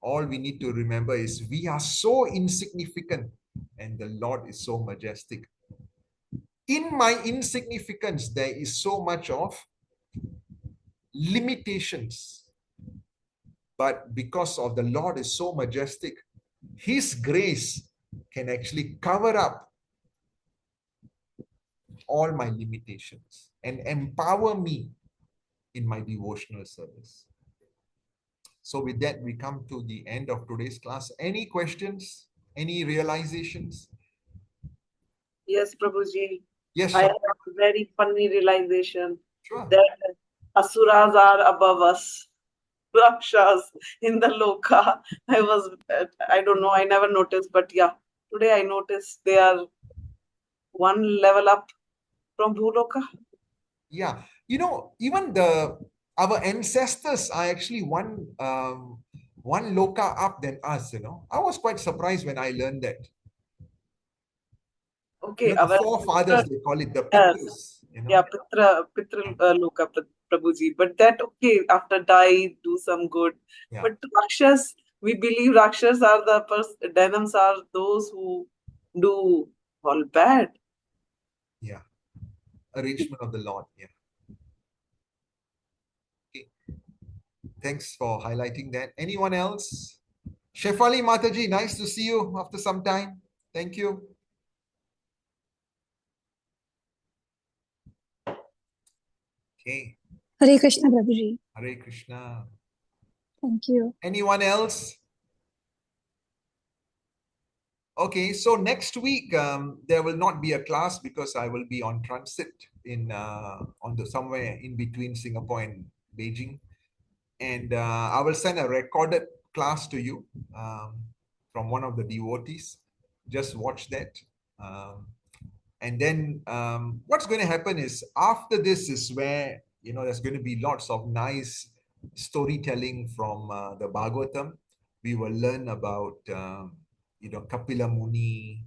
All we need to remember is we are so insignificant and the Lord is so majestic. In my insignificance, there is so much of limitations. But because of the Lord is so majestic, His grace can actually cover up all my limitations and empower me in my devotional service. So with that, we come to the end of today's class. Any questions? Any realizations? Yes, Prabhuji. Yes, I sure. have a very funny realization Sure. that asuras are above us. Rakshas in the Loka. I don't know, I never noticed, but yeah, today I noticed they are one level up from Bhuloka. Yeah, you know, even our ancestors are actually one loka up than us. You know, I was quite surprised when I learned that. Okay, you know, the forefathers, they call it the Pitrus. You know? Yeah, Pitra Loka Prabhuji. But that okay, after die, do some good. Yeah. But Rakshas, we believe Rakshas are the Denims are those who do all bad. Yeah. Arrangement of the Lord. Yeah. Okay. Thanks for highlighting that. Anyone else? Shefali Mataji, nice to see you after some time. Thank you. Okay. Hare Krishna, Prabhuji. Hare Krishna. Thank you. Anyone else? Okay, so next week there will not be a class because I will be on transit in somewhere in between Singapore and Beijing, and I will send a recorded class to you from one of the devotees. Just watch that, and then what's going to happen is after this is where there's going to be lots of nice storytelling from the Bhagavatam. We will learn about Kapila Muni,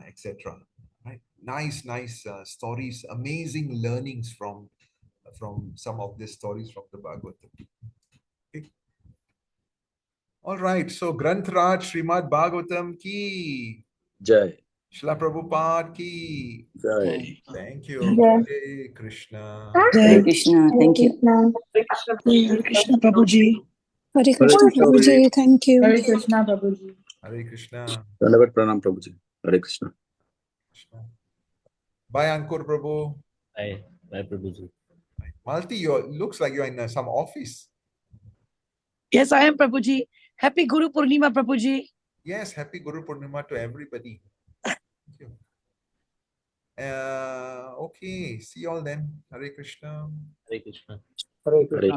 etc. Right? Nice stories, amazing learnings from some of these stories from the Bhagavatam. Okay. All right. So Granth Raj Srimad Bhagavatam ki Jai. Srila Prabhupada ki Jai. Thank you. Jai. Hare Krishna. Hare Krishna. Thank you. Hare Krishna Prabhuji. Hare Krishna Prabhuji. Thank you. Hare Krishna Prabhuji. Hare Krishna. Dandavat Pranam Prabhuji. Hare Krishna. Bye, Ankur Prabhu. Bye. Bye, Prabhuji. Malti, looks like you're in some office. Yes, I am Prabhuji. Happy Guru Purnima Prabhuji. Yes, happy Guru Purnima to everybody. Thank you. Okay, see you all then. Hare Krishna. Hare Krishna. Hare Krishna.